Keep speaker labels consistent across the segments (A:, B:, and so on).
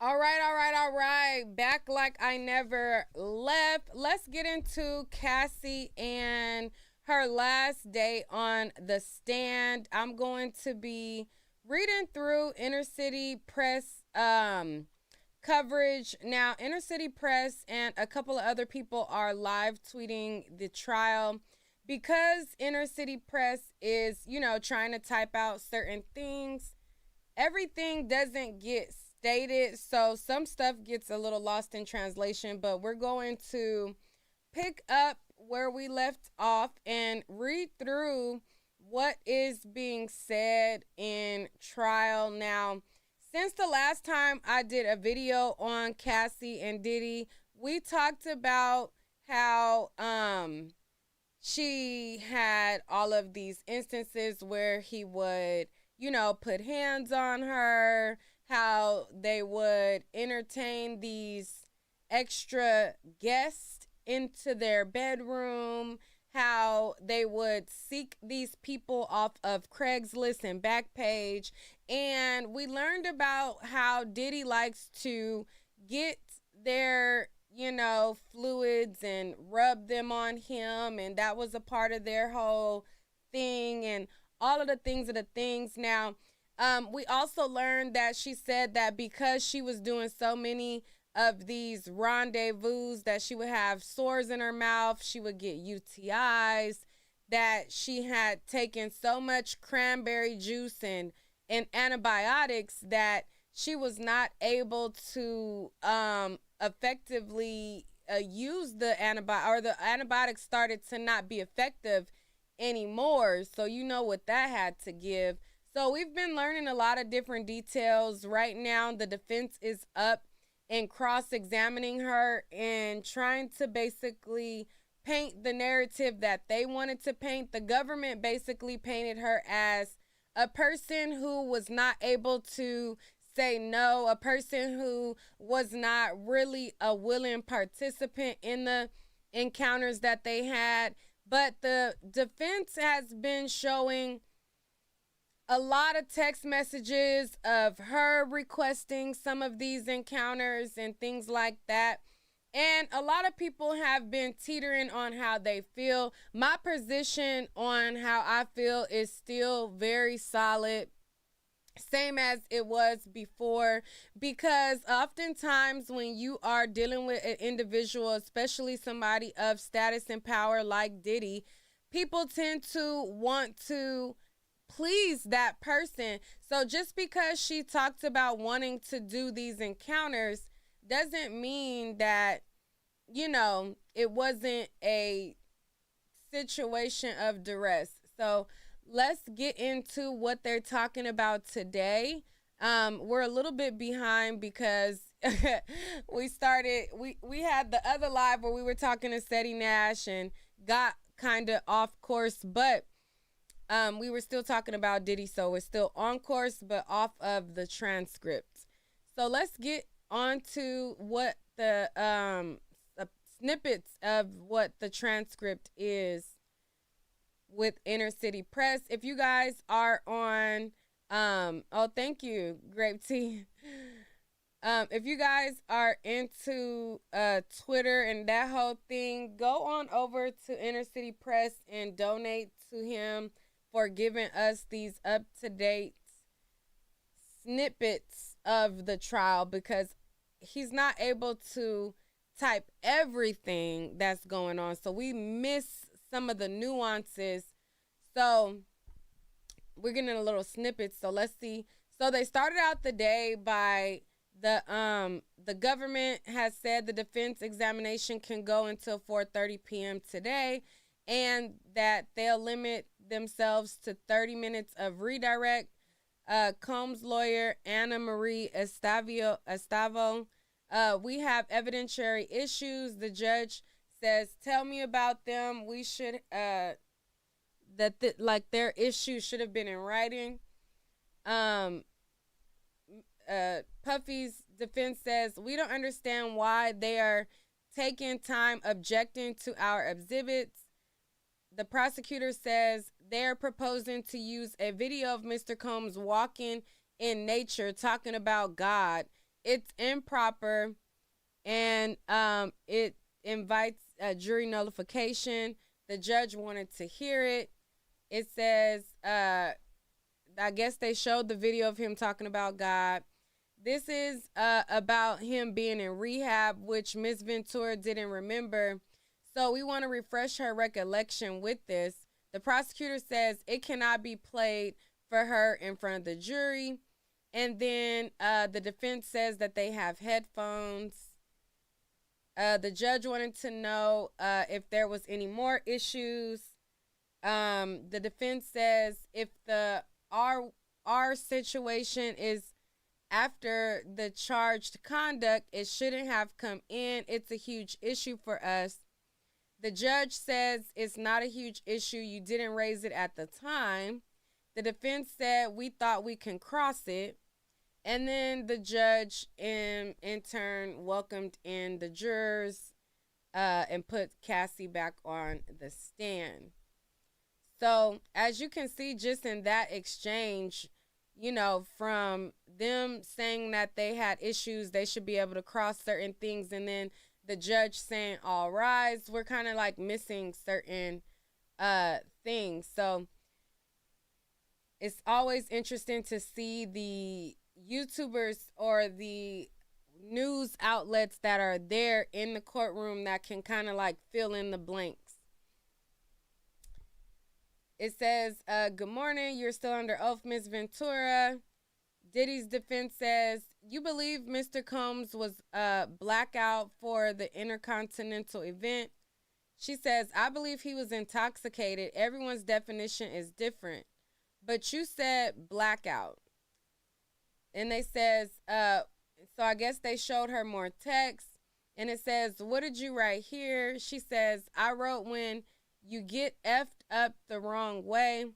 A: All right. Back like I never left. Let's get into Cassie and her last day on the stand. I'm going to be reading through Inner City Press coverage. Now, Inner City Press and a couple of other people are live tweeting the trial because Inner City Press is, trying to type out certain things. Everything doesn't get stated, so some stuff gets a little lost in translation, but we're going to pick up where we left off and read through what is being said in trial. Now, since the last time I did a video on Cassie and Diddy, we talked about how she had all of these instances where he would, put hands on her, how they would entertain these extra guests into their bedroom, how they would seek these people off of Craigslist and Backpage. And we learned about how Diddy likes to get their fluids and rub them on him, and that was a part of their whole thing, and all of the things are the things. Now, we also learned that she said that because she was doing so many of these rendezvous, that she would have sores in her mouth, she would get UTIs, that she had taken so much cranberry juice and antibiotics that she was not able to effectively use the antibiotic, or the antibiotics started to not be effective anymore. So you know what that had to give. So we've been learning a lot of different details. Right now, the defense is up and cross-examining her and trying to basically paint the narrative that they wanted to paint. The government basically painted her as a person who was not able to say no, a person who was not really a willing participant in the encounters that they had. But the defense has been showing a lot of text messages of her requesting some of these encounters and things like that. And a lot of people have been teetering on how they feel. My position on how I feel is still very solid, same as it was before, because oftentimes when you are dealing with an individual, especially somebody of status and power like Diddy, people tend to want to please that person. So just because she talked about wanting to do these encounters doesn't mean that, it wasn't a situation of duress. So let's get into what they're talking about today. We're a little bit behind because we had the other live where we were talking to Seti Nash and got kind of off course, but we were still talking about Diddy, so we're still on course, but off of the transcript. So let's get on to what the snippets of what the transcript is with Inner City Press. If you guys are on, thank you, Grape Tea. If you guys are into Twitter and that whole thing, go on over to Inner City Press and donate to him for giving us these up-to-date snippets of the trial, because he's not able to type everything that's going on. So we miss some of the nuances. So we're getting a little snippet. So let's see. So they started out the day by the government has said the defense examination can go until 4:30 p.m. today, and that they'll limit themselves to 30 minutes of redirect. Combs' lawyer, Anna Marie Estavo, we have evidentiary issues. The judge says, tell me about them. We should, their issues should have been in writing. Puffy's defense says, we don't understand why they are taking time objecting to our exhibits. The prosecutor says they're proposing to use a video of Mr. Combs walking in nature, talking about God. it's improper, and it invites a jury nullification. The judge wanted to hear it. It says, I guess they showed the video of him talking about God. This is about him being in rehab, which Miss Ventura didn't remember. So we want to refresh her recollection with this. The prosecutor says it cannot be played for her in front of the jury. And then the defense says that they have headphones. The judge wanted to know if there was any more issues. The defense says if the our situation is after the charged conduct, it shouldn't have come in. It's a huge issue for us. The judge says it's not a huge issue. You didn't raise it at the time. The defense said we thought we can cross it. And then the judge in turn welcomed in the jurors and put Cassie back on the stand. So as you can see, just in that exchange, you know, from them saying that they had issues, they should be able to cross certain things, and then the judge saying all rise, we're kind of like missing certain things. So it's always interesting to see the YouTubers or the news outlets that are there in the courtroom that can kind of like fill in the blanks. It says, good morning, you're still under oath, Ms. Ventura. Diddy's defense says, you believe Mr. Combs was blackout for the Intercontinental event? She says, I believe he was intoxicated. Everyone's definition is different. But you said blackout. And they says, so I guess they showed her more text. And it says, what did you write here? She says, I wrote when you get effed up the wrong way.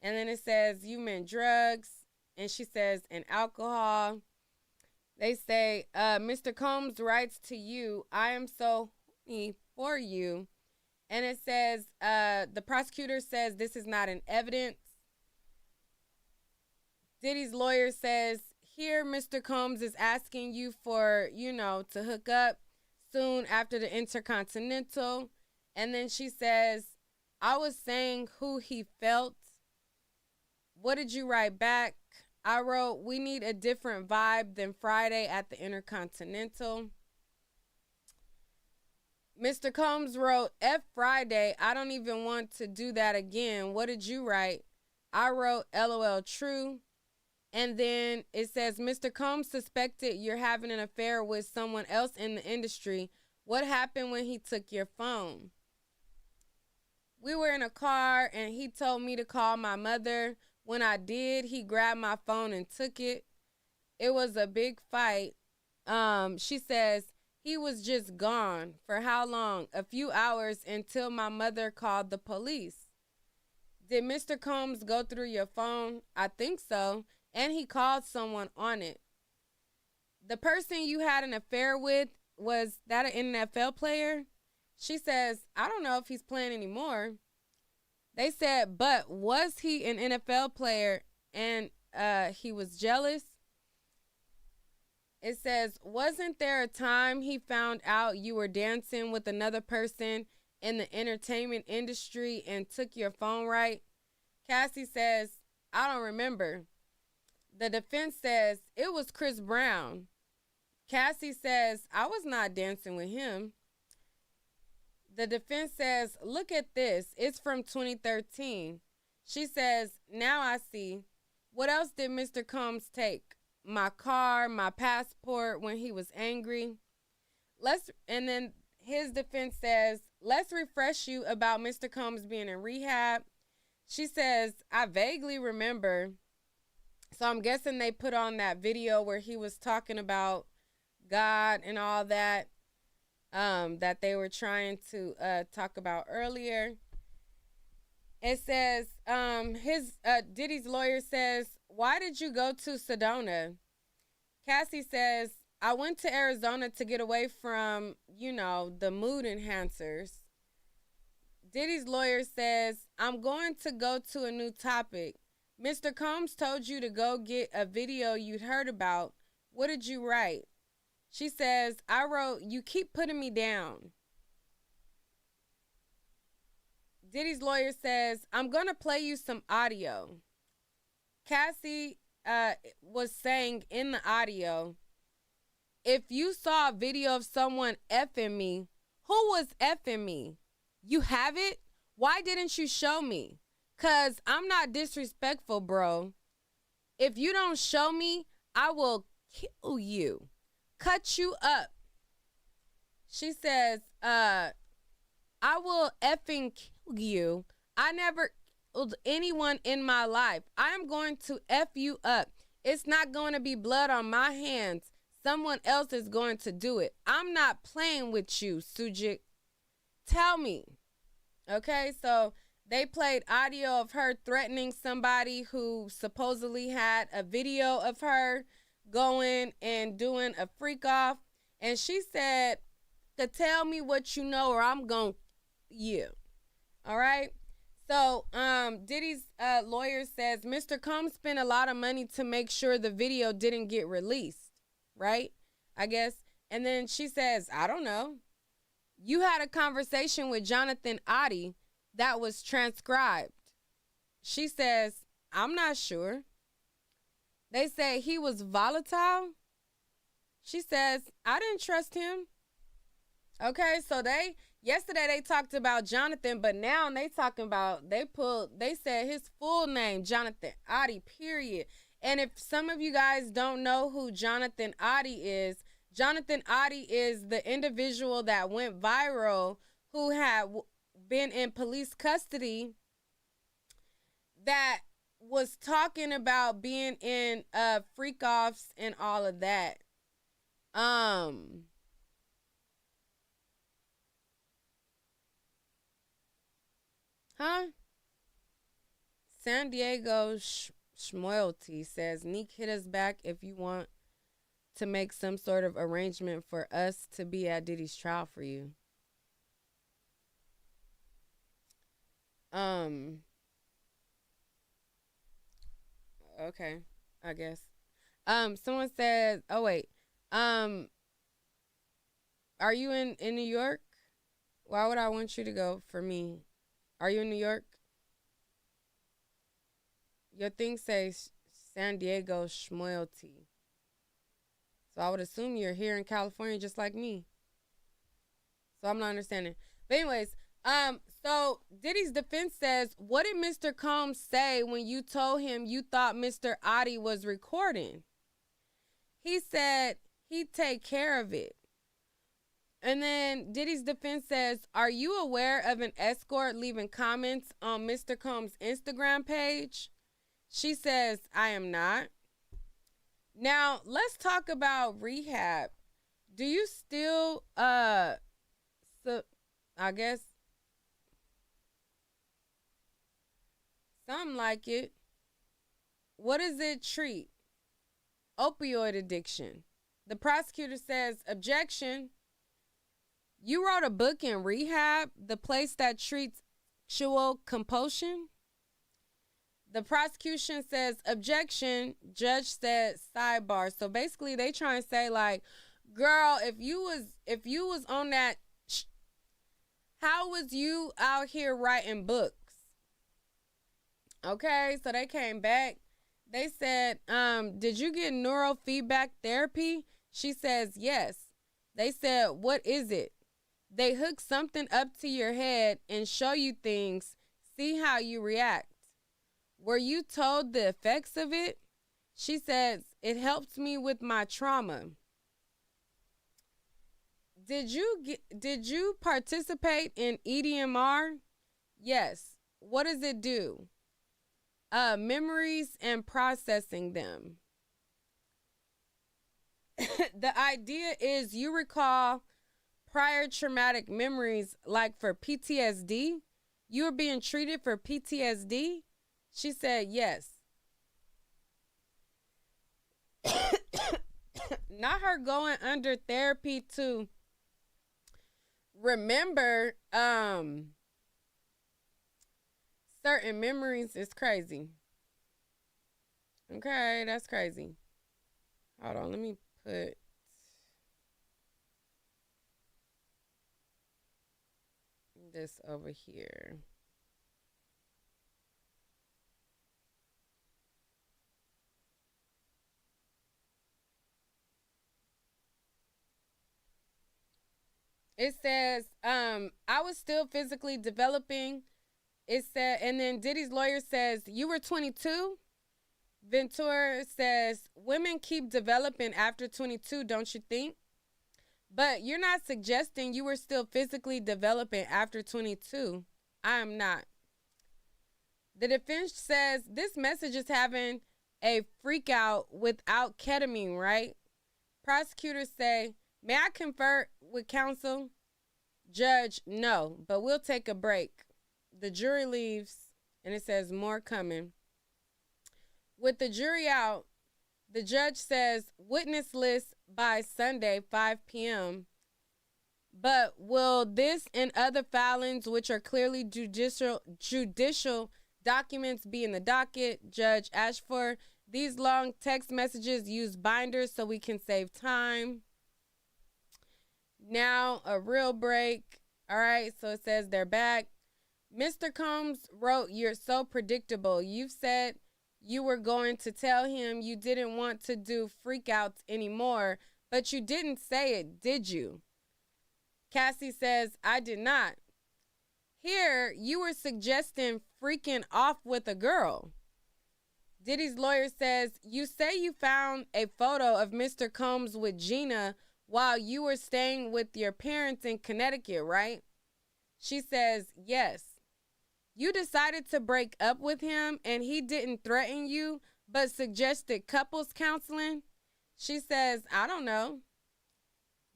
A: And then it says, you meant drugs. And she says, and alcohol. They say, Mr. Combs writes to you, I am so horny for you. And it says, the prosecutor says this is not an evidence. Diddy's lawyer says, here Mr. Combs is asking you for, you know, to hook up soon after the Intercontinental. And then she says, I was saying who he felt. What did you write back? I wrote, we need a different vibe than Friday at the Intercontinental. Mr. Combs wrote, F Friday, I don't even want to do that again. What did you write? I wrote, LOL true. And then it says, Mr. Combs suspected you're having an affair with someone else in the industry. What happened when he took your phone? We were in a car and he told me to call my mother. When I did, he grabbed my phone and took it. It was a big fight. She says, he was just gone. For how long? A few hours until my mother called the police. Did Mr. Combs go through your phone? I think so. And he called someone on it. The person you had an affair with, was that an NFL player? She says, I don't know if he's playing anymore. They said, but was he an NFL player and he was jealous? It says, wasn't there a time he found out you were dancing with another person in the entertainment industry and took your phone, right? Cassie says, I don't remember. The defense says, it was Chris Brown. Cassie says, I was not dancing with him. The defense says, look at this. It's from 2013. She says, now I see. What else did Mr. Combs take? My car, my passport when he was angry. And then his defense says, let's refresh you about Mr. Combs being in rehab. She says, I vaguely remember. So I'm guessing they put on that video where he was talking about God and all that. That they were trying to talk about earlier. It says, Diddy's lawyer says, why did you go to Sedona? Cassie says, I went to Arizona to get away from, you know, the mood enhancers. Diddy's lawyer says, I'm going to go to a new topic. Mr. Combs told you to go get a video you'd heard about. What did you write? She says, I wrote, you keep putting me down. Diddy's lawyer says, I'm going to play you some audio. Cassie was saying in the audio, if you saw a video of someone effing me, who was effing me? You have it? Why didn't you show me? Because I'm not disrespectful, bro. If you don't show me, I will kill you. Cut you up. She says, I will effing kill you. I never killed anyone in my life. I am going to F you up. It's not going to be blood on my hands. Someone else is going to do it. I'm not playing with you, Sujik. Tell me. Okay, so they played audio of her threatening somebody who supposedly had a video of her going and doing a freak off. And she said, tell me what you know or I'm going to you. All right. So Diddy's lawyer says Mr. Combs spent a lot of money to make sure the video didn't get released. Right? I guess. And then she says, I don't know. You had a conversation with Jonathan Oddie that was transcribed. She says, I'm not sure. They say he was volatile. She says, I didn't trust him. Okay, so yesterday they talked about Jonathan, but now they talking about, they said his full name, Jonathan Oddie, period. And if some of you guys don't know who Jonathan Oddie is the individual that went viral who had been in police custody that was talking about being in freak offs and all of that. Huh? San Diego Schmoyalty says, Neek, hit us back if you want to make some sort of arrangement for us to be at Diddy's trial for you. Okay, I guess. Someone said, oh wait, are you in New York? Why would I want you to go for me? Are you in New York? Your thing says San Diego Schmoyalty. So I would assume you're here in California just like me. So I'm not understanding. But anyways, so Diddy's defense says, what did Mr. Combs say when you told him you thought Mr. Oddie was recording? He said he'd take care of it. And then Diddy's defense says, are you aware of an escort leaving comments on Mr. Combs' Instagram page? She says, I am not. Now, let's talk about rehab. Do you still, I guess, something like it. What does it treat? Opioid addiction. The prosecutor says, objection. You wrote a book in rehab, the place that treats sexual compulsion? The prosecution says, objection. Judge said, sidebar. So basically they try and say like, girl, if you was on that, how was you out here writing books? Okay, so they came back. They said, did you get neurofeedback therapy? She says, yes. They said, what is it? They hook something up to your head and show you things. See how you react. Were you told the effects of it? She says, it helps me with my trauma. Did you participate in EDMR? Yes. What does it do? Memories and processing them. The idea is you recall prior traumatic memories, like for PTSD. You were being treated for PTSD? She said yes. Not her going under therapy to remember certain memories is crazy. Okay, that's crazy. Hold on, let me put this over here. It says, I was still physically developing. It said, and then Diddy's lawyer says, you were 22? Ventura says, women keep developing after 22, don't you think? But you're not suggesting you were still physically developing after 22. I am not. The defense says, this message is having a freak out without ketamine, right? Prosecutors say, may I confer with counsel? Judge, no, but we'll take a break. The jury leaves, and it says more coming. With the jury out, the judge says witness list by Sunday, 5 p.m. But will this and other filings, which are clearly judicial documents, be in the docket? Judge Ashford, these long text messages use binders so we can save time. Now a real break. All right, so it says they're back. Mr. Combs wrote, you're so predictable. You've said you were going to tell him you didn't want to do freakouts anymore, but you didn't say it, did you? Cassie says, I did not. Here, you were suggesting freaking off with a girl. Diddy's lawyer says, you say you found a photo of Mr. Combs with Gina while you were staying with your parents in Connecticut, right? She says, yes. You decided to break up with him and he didn't threaten you but suggested couples counseling? She says, I don't know.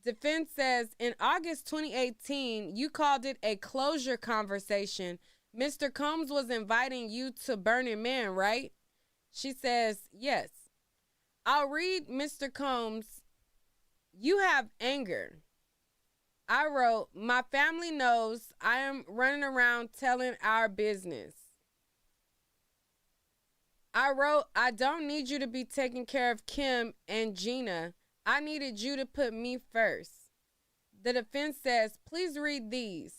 A: Defense says, in August 2018, you called it a closure conversation. Mr. Combs was inviting you to Burning Man, right? She says, yes. I'll read Mr. Combs. You have anger. I wrote, my family knows I am running around telling our business. I wrote, I don't need you to be taking care of Kim and Gina. I needed you to put me first. The defense says, please read these.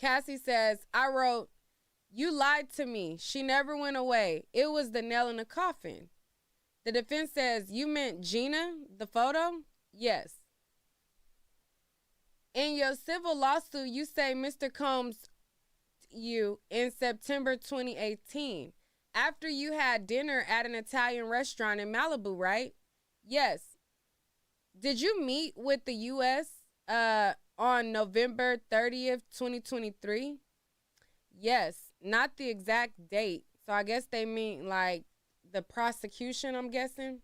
A: Cassie says, I wrote, you lied to me. She never went away. It was the nail in the coffin. The defense says, you meant Gina, the photo? Yes. In your civil lawsuit, you say Mr. Combs you in September 2018 after you had dinner at an Italian restaurant in Malibu, right? Yes. Did you meet with the U.S. On November 30th, 2023? Yes. Not the exact date. So I guess they mean like the prosecution, I'm guessing.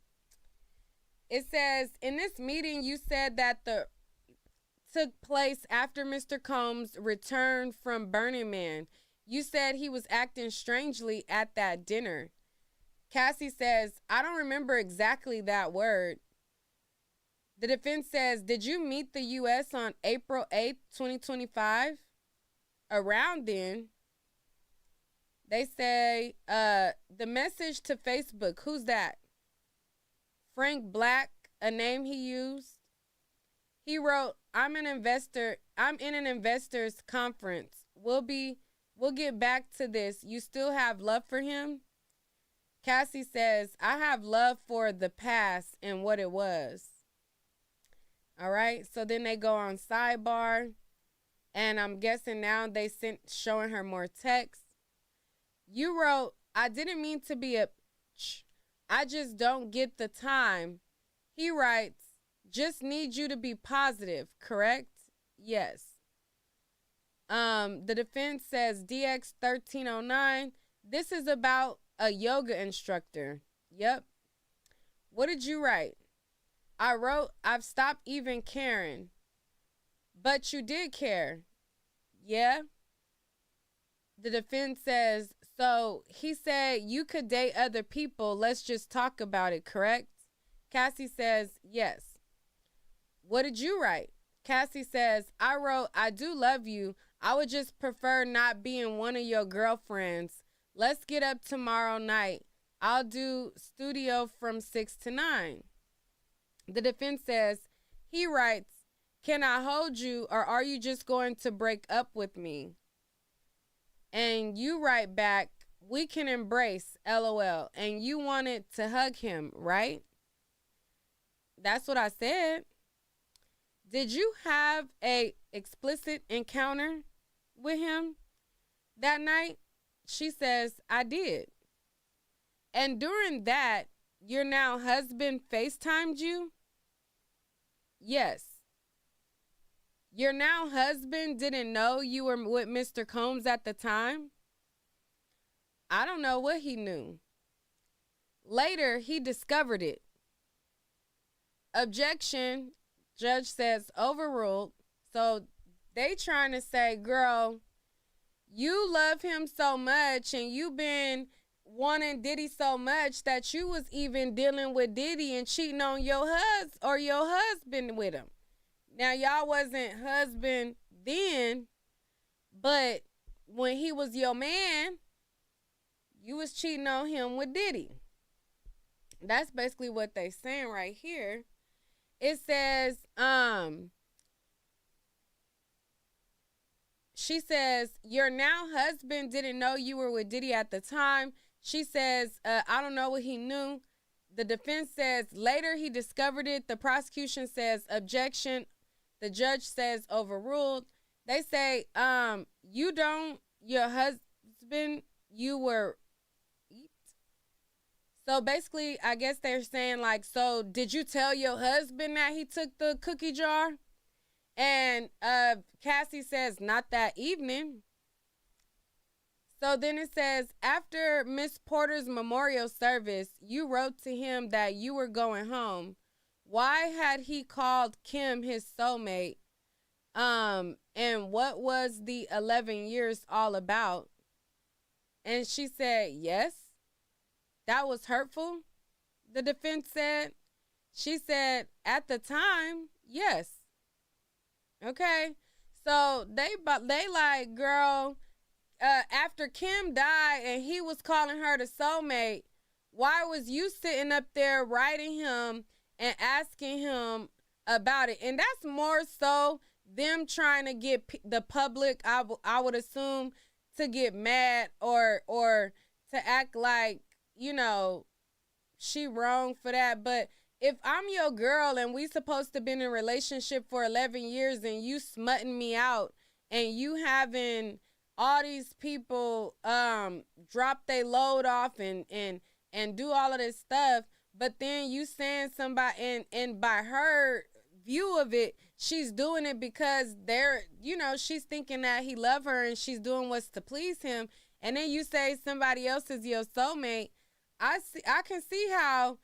A: It says, in this meeting, you said that the took place after Mr. Combs returned from Burning Man. You said he was acting strangely at that dinner. Cassie says, I don't remember exactly that word. The defense says, did you meet the U.S. on April 8th, 2025? Around then, they say, the message to Facebook, who's that? Frank Black, a name he used. He wrote, I'm in an investors conference. We'll get back to this. You still have love for him? Cassie says, I have love for the past and what it was. All right. So then they go on sidebar. And I'm guessing now they showing her more text. You wrote, I didn't mean to be I just don't get the time. He writes, just need you to be positive, correct? Yes. The defense says DX 1309. This is about a yoga instructor. Yep. What did you write? I wrote, I've stopped even caring. But you did care. Yeah. The defense says, so he said you could date other people. Let's just talk about it, correct? Cassie says, yes. What did you write? Cassie says, I wrote, I do love you. I would just prefer not being one of your girlfriends. Let's get up tomorrow night. I'll do studio from 6 to 9. The defense says, he writes, can I hold you or are you just going to break up with me? And you write back, we can embrace, LOL. And you wanted to hug him, right? That's what I said. Did you have a explicit encounter with him that night? She says, I did. And during that, your now husband FaceTimed you? Yes. Your now husband didn't know you were with Mr. Combs at the time? I don't know what he knew. Later, he discovered it. Objection, judge says overruled. So they trying to say, girl, you love him so much and you've been wanting Diddy so much that you was even dealing with Diddy and cheating on your husband with him. Now, y'all wasn't husband then, but when he was your man, you was cheating on him with Diddy. That's basically what they saying right here. It says, she says, your now husband didn't know you were with Diddy at the time. She says, I don't know what he knew. The defense says, later he discovered it. The prosecution says, objection. The judge says, overruled. They say, your husband, you were. So basically, I guess they're saying like, so did you tell your husband that he took the cookie jar? And Cassie says, not that evening. So then it says, after Miss Porter's memorial service, you wrote to him that you were going home. Why had he called Kim his soulmate? And what was the 11 years all about? And she said, yes. That was hurtful, the defense said. She said, at the time, yes. Okay. So they like, girl, after Kim died and he was calling her the soulmate, why was you sitting up there writing him and asking him about it? And that's more so them trying to get the public, I would assume, to get mad or to act like, you know, she wrong for that. But if I'm your girl and we supposed to been in a relationship for 11 years and you smutting me out and you having all these people drop their load off and do all of this stuff, but then you saying somebody and by her view of it, she's doing it because she's thinking that he love her and she's doing what's to please him, and then you say somebody else is your soulmate. I can see how,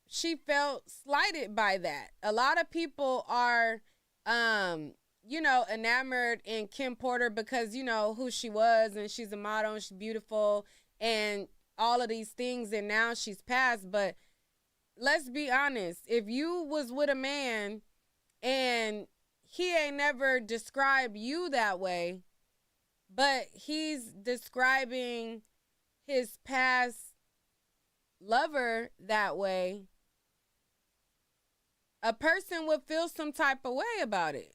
A: she felt slighted by that. A lot of people are, enamored in Kim Porter because, who she was, and she's a model and she's beautiful and all of these things, and now she's passed. But let's be honest, if you was with a man and he ain't never described you that way, but he's describing his past lover that way, a person would feel some type of way about it.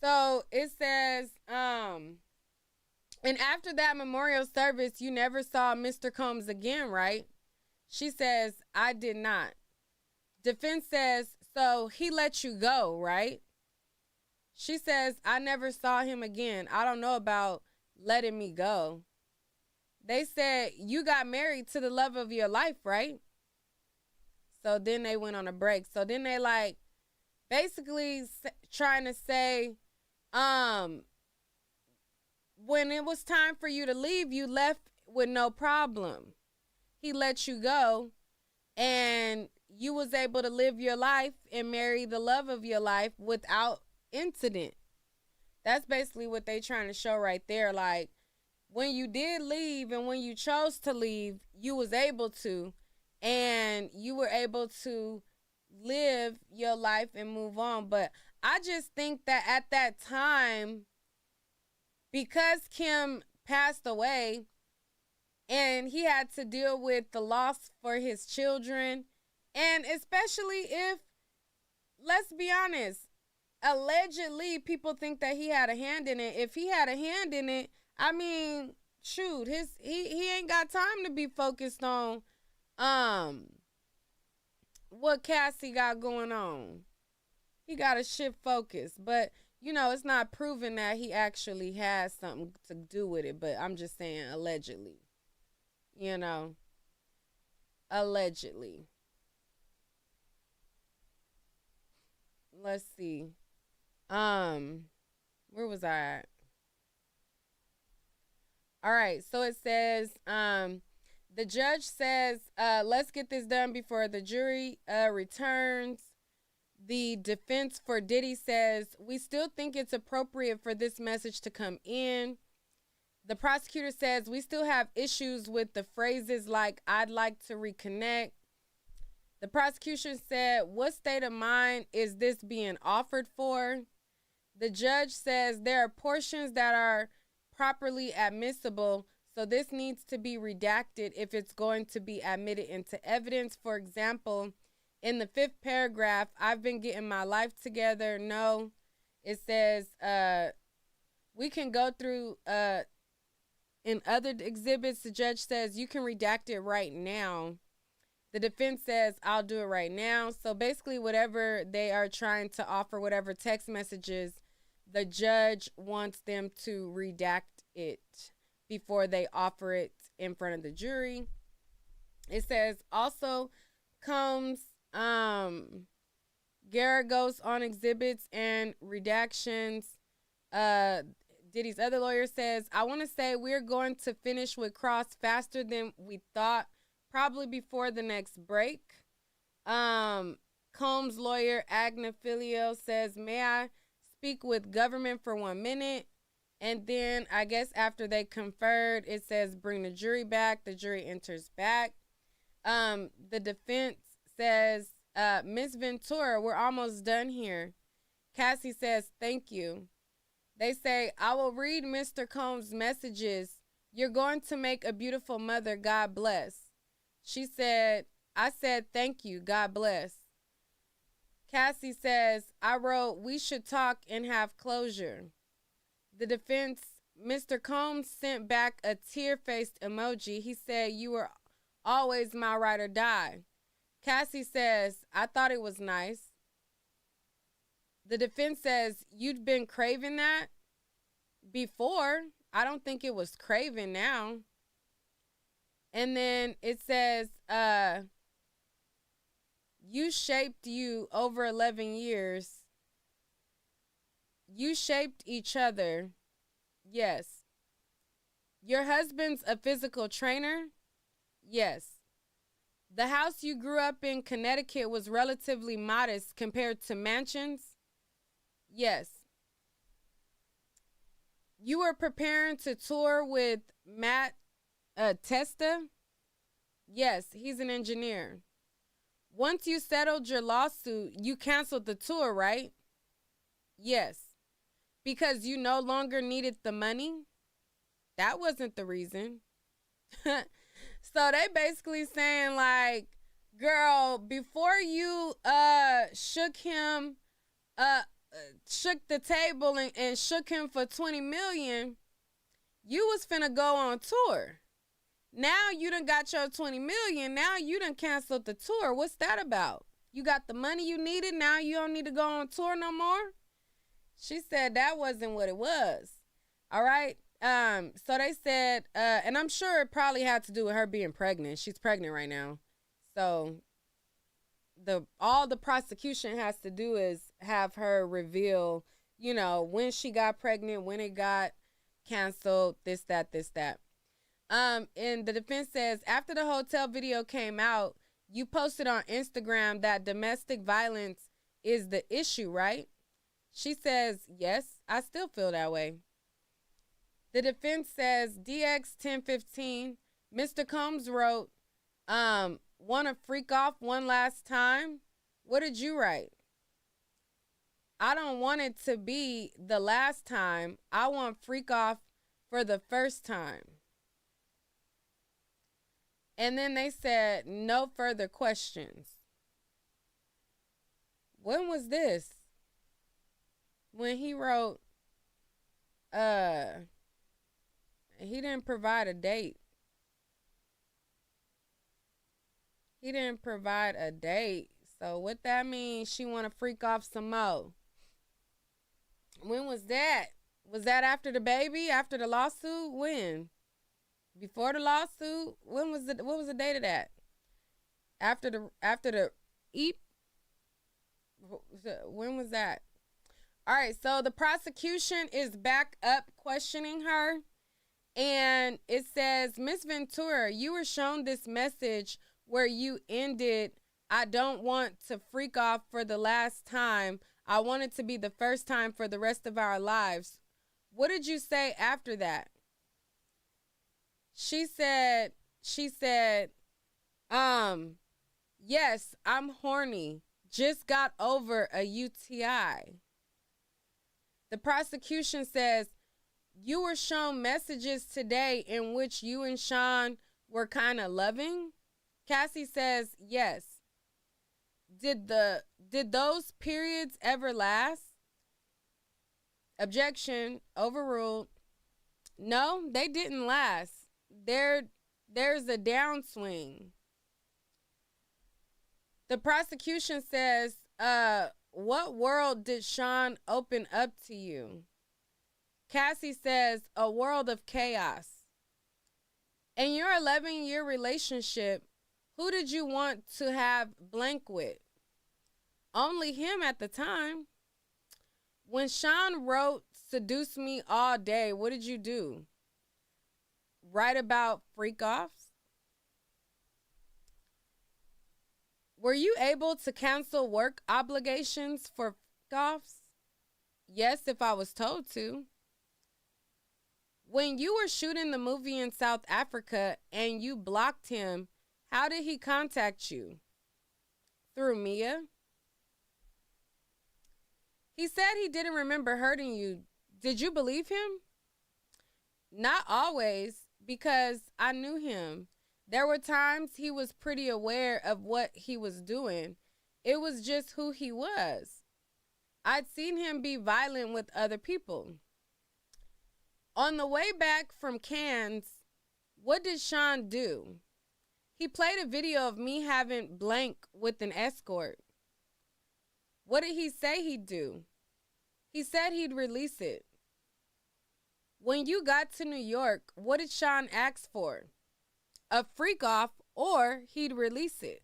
A: So it says, and after that memorial service, you never saw Mr. Combs again, right? She says, I did not. Defense says, so he let you go, right? She says, I never saw him again. I don't know about letting me go. They said, you got married to the love of your life, right? So then they went on a break. So then they like basically trying to say, when it was time for you to leave, you left with no problem. He let you go and you was able to live your life and marry the love of your life without incident. That's basically what they trying to show right there. Like, when you did leave and when you chose to leave, you was able to, and you were able to live your life and move on. But I just think that at that time, because Kim passed away and he had to deal with the loss for his children. And especially if, let's be honest, allegedly people think that he had a hand in it. If he had a hand in it, I mean, shoot, he ain't got time to be focused on what Cassie got going on. He got to shift focus. But you know, it's not proven that he actually has something to do with it, but I'm just saying allegedly. You know, allegedly. Let's see. Um, where was I at? All right, so it says, the judge says, let's get this done before the jury returns. The defense for Diddy says, we still think it's appropriate for this message to come in. The prosecutor says, we still have issues with the phrases like, I'd like to reconnect. The prosecution said, what state of mind is this being offered for? The judge says there are portions that are properly admissible, so this needs to be redacted if it's going to be admitted into evidence. For example, in the 5th paragraph, I've been getting my life together. No, it says we can go through in other exhibits. The judge says you can redact it right now. The defense says I'll do it right now. So basically whatever they are trying to offer, whatever text messages, the judge wants them to redact it before they offer it in front of the jury. It says also comes Garagos on exhibits and redactions. Diddy's other lawyer says, I want to say we're going to finish with Cross faster than we thought, probably before the next break. Combs' lawyer, Agna Filio, says, may I speak with government for 1 minute? And then I guess after they conferred, it says bring the jury back. The jury enters back. The defense says, Miss Ventura, we're almost done here. Cassie says, thank you. They say, I will read Mr. Combs' messages. You're going to make a beautiful mother. God bless. She said, I said, thank you. God bless. Cassie says, I wrote, we should talk and have closure. The defense, Mr. Combs sent back a tear-faced emoji. He said, you were always my ride or die. Cassie says, I thought it was nice. The defense says, you'd been craving that before. I don't think it was craving now. And then it says, you shaped you over 11 years. You shaped each other. Yes. Your husband's a physical trainer? Yes. The house you grew up in Connecticut was relatively modest compared to mansions? Yes. You were preparing to tour with Matt Testa? Yes, he's an engineer. Once you settled your lawsuit, you canceled the tour, right? Yes. Because you no longer needed the money? That wasn't the reason. So they basically saying like, girl, before you shook him, shook the table and shook him for 20 million, you was finna go on tour. Now you done got your 20 million. Now you done canceled the tour. What's that about? You got the money you needed. Now you don't need to go on tour no more. She said that wasn't what it was. All right. So they said, and I'm sure it probably had to do with her being pregnant. She's pregnant right now. So all the prosecution has to do is have her reveal, you know, when she got pregnant, when it got canceled, this, that. And the defense says, after the hotel video came out, you posted on Instagram that domestic violence is the issue, right? She says, yes, I still feel that way. The defense says, DX 1015, Mr. Combs wrote, want to freak off one last time? What did you write? I don't want it to be the last time. I want freak off for the first time. And then they said, no further questions. When was this? When he wrote, he didn't provide a date. He didn't provide a date. So what that means, she want to freak off some more. When was that? Was that after the baby? After the lawsuit? When? Before the lawsuit? When was it? What was the date of that? After the EAP? When was that? All right, so the prosecution is back up questioning her. And it says, Miss Ventura, you were shown this message where you ended, I don't want to freak off for the last time. I want it to be the first time for the rest of our lives. What did you say after that? She said, yes, I'm horny. Just got over a UTI. The prosecution says, you were shown messages today in which you and Sean were kind of loving. Cassie says, yes. Did those periods ever last? Objection, overruled. No, they didn't last. There's a downswing. The prosecution says, what world did Sean open up to you? Cassie says, a world of chaos. In your 11-year relationship, who did you want to have blank with? Only him at the time. When Sean wrote, seduce me all day, what did you do? Write about freak-offs? Were you able to cancel work obligations for freak-offs? Yes, if I was told to. When you were shooting the movie in South Africa and you blocked him, how did he contact you? Through Mia? He said he didn't remember hurting you. Did you believe him? Not always, because I knew him. There were times he was pretty aware of what he was doing. It was just who he was. I'd seen him be violent with other people. On the way back from Cannes, what did Sean do? He played a video of me having blank with an escort. What did he say he'd do? He said he'd release it. When you got to New York, what did Sean ask for? A freak off, or he'd release it.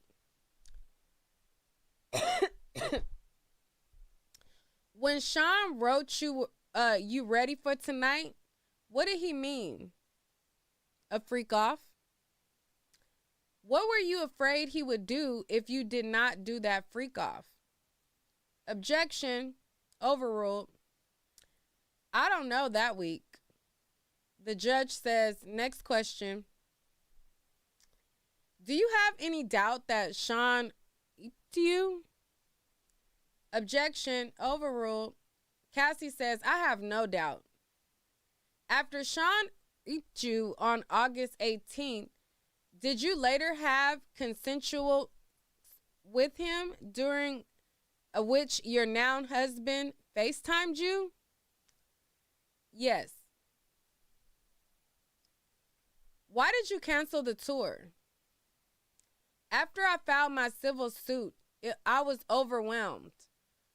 A: When Sean wrote you, you ready for tonight? What did he mean? A freak off? What were you afraid he would do if you did not do that freak off? Objection, overruled. I don't know that week. The judge says, next question. Do you have any doubt that Sean to you? Objection, overruled. Cassie says, I have no doubt. After Sean eat you on August 18th, did you later have consensual with him during which your now husband FaceTimed you? Yes. Why did you cancel the tour? After I filed my civil suit, I was overwhelmed.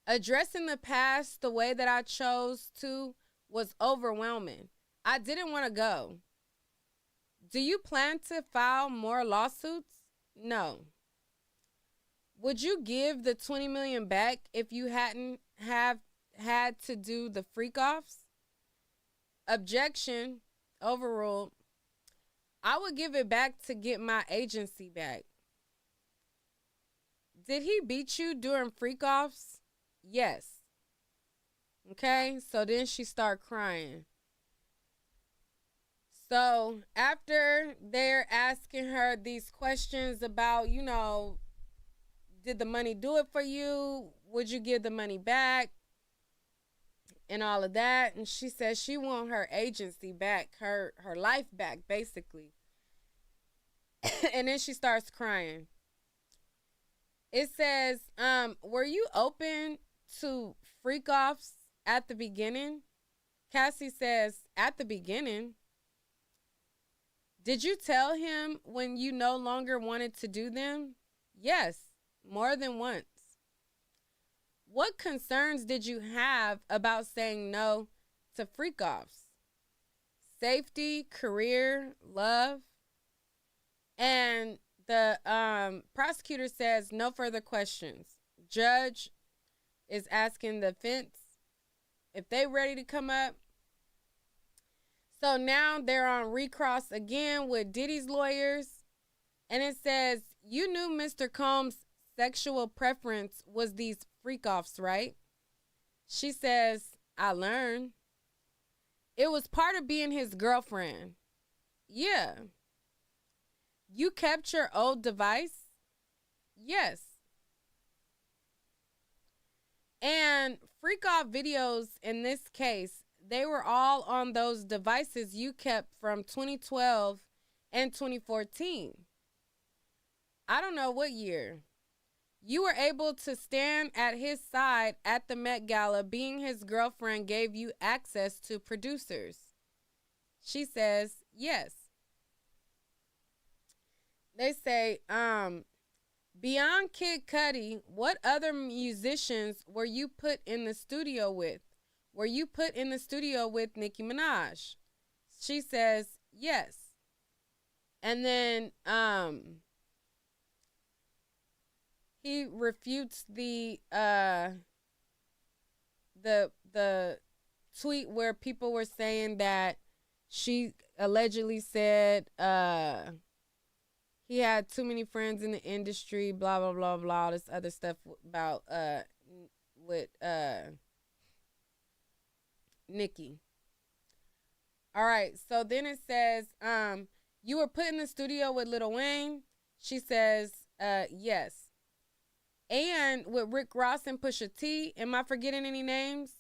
A: Addressing the past the way that I chose to was overwhelming. I didn't want to go. Do you plan to file more lawsuits? No. Would you give the $20 million back if you hadn't have had to do the freak offs? Objection, overruled. I would give it back to get my agency back. Did he beat you during freak offs? Yes. Okay, so then she started crying. So after they're asking her these questions about, did the money do it for you? Would you give the money back? And all of that. And she says she want her agency back, her life back, basically. And then she starts crying. It says, were you open to freak offs at the beginning? Cassie says, at the beginning. Did you tell him when you no longer wanted to do them? Yes, more than once. What concerns did you have about saying no to freak offs? Safety, career, love? And the prosecutor says no further questions. Judge is asking the defense if they ready to come up. So now they're on recross again with Diddy's lawyers. And it says, you knew Mr. Combs' sexual preference was these freak-offs, right? She says, I learned. It was part of being his girlfriend. Yeah. You kept your old device? Yes. And freak-off videos in this case, they were all on those devices you kept from 2012 and 2014. I don't know what year. You were able to stand at his side at the Met Gala. Being his girlfriend gave you access to producers. She says, yes. They say, beyond Kid Cudi, what other musicians were you put in the studio with? Were you put in the studio with Nicki Minaj? She says, yes. And then he refutes the tweet where people were saying that she allegedly said he had too many friends in the industry, blah blah blah blah, all this other stuff about with Nicki. All right, so then it says you were put in the studio with Lil Wayne. She says yes. And with Rick Ross and Pusha T. Am I forgetting any names?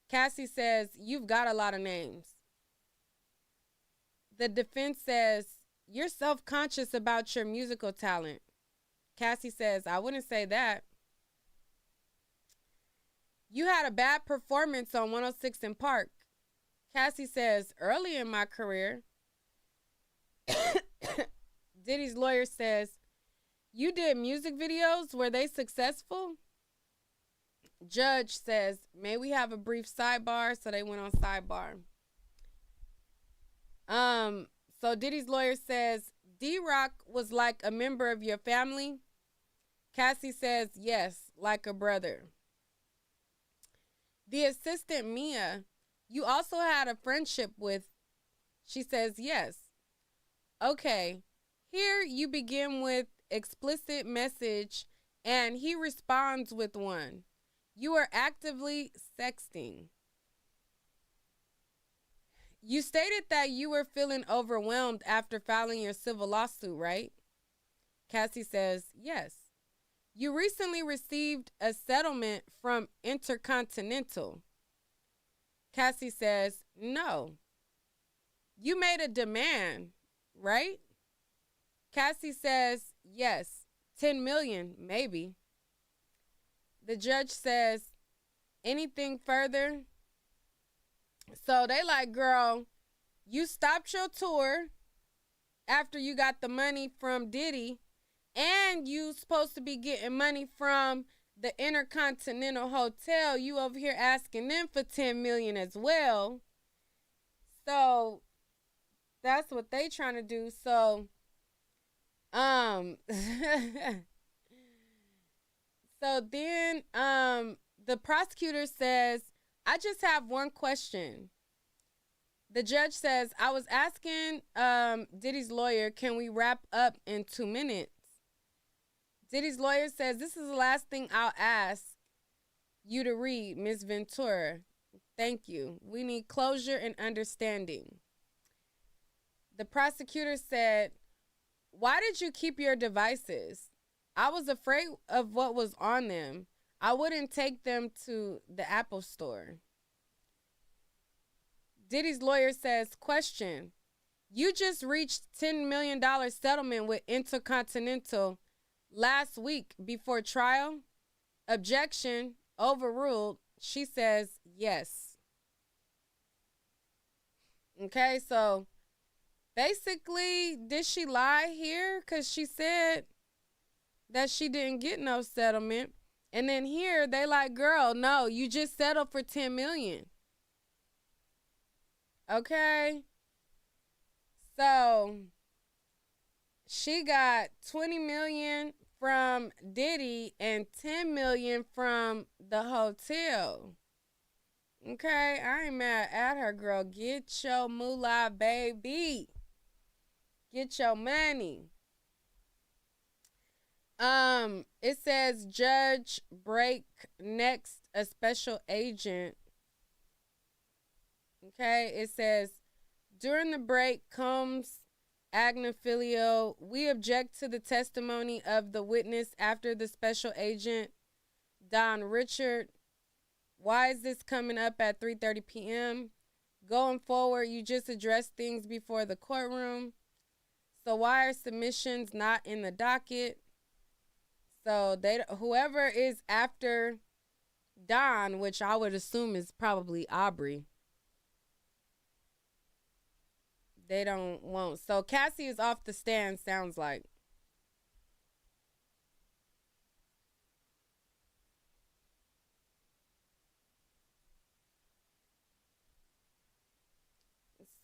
A: Cassie says, you've got a lot of names. The defense says, you're self-conscious about your musical talent. Cassie says, I wouldn't say that. You had a bad performance on 106 in Park. Cassie says, early in my career. Diddy's lawyer says, you did music videos. Were they successful? Judge says, may we have a brief sidebar? So they went on sidebar. So Diddy's lawyer says, D-Rock was like a member of your family. Cassie says, yes, like a brother. The assistant, Mia, you also had a friendship with. She says, yes. Okay, here you begin with explicit message, and he responds with one. You are actively sexting. You stated that you were feeling overwhelmed after filing your civil lawsuit, right? Cassie says, yes. You recently received a settlement from Intercontinental. Cassie says, no. You made a demand, right? Cassie says, yes. 10 million, maybe. The judge says, anything further? So they like, girl, you stopped your tour after you got the money from Diddy, and you supposed to be getting money from the Intercontinental Hotel. You over here asking them for 10 million as well. So that's what they trying to do. So so then the prosecutor says, I just have one question. The judge says, I was asking Diddy's lawyer, can we wrap up in 2 minutes? Diddy's lawyer says, this is the last thing I'll ask you to read, Ms. Ventura. Thank you. We need closure and understanding. The prosecutor said, why did you keep your devices? I was afraid of what was on them. I wouldn't take them to the Apple store. Diddy's lawyer says, question, You just reached $10 million settlement with Intercontinental last week before trial. Objection overruled. She says yes. Okay, so basically, did she lie here? Because she said that she didn't get no settlement. And then here, they like, girl, no, you just settled for $10 million. Okay? So, she got $20 million from Diddy and $10 million from the hotel. Okay, I ain't mad at her, girl. Get your moolah, baby. Get your money. It says Judge Break next a special agent. Okay, it says during the break comes Agnifilio. We object to the testimony of the witness after the special agent Don Richard. Why is this coming up at 3:30 p.m.? Going forward, you just address things before the courtroom. So why are submissions not in the docket? So whoever is after Don, which I would assume is probably Aubrey, they don't want. So Cassie is off the stand, sounds like.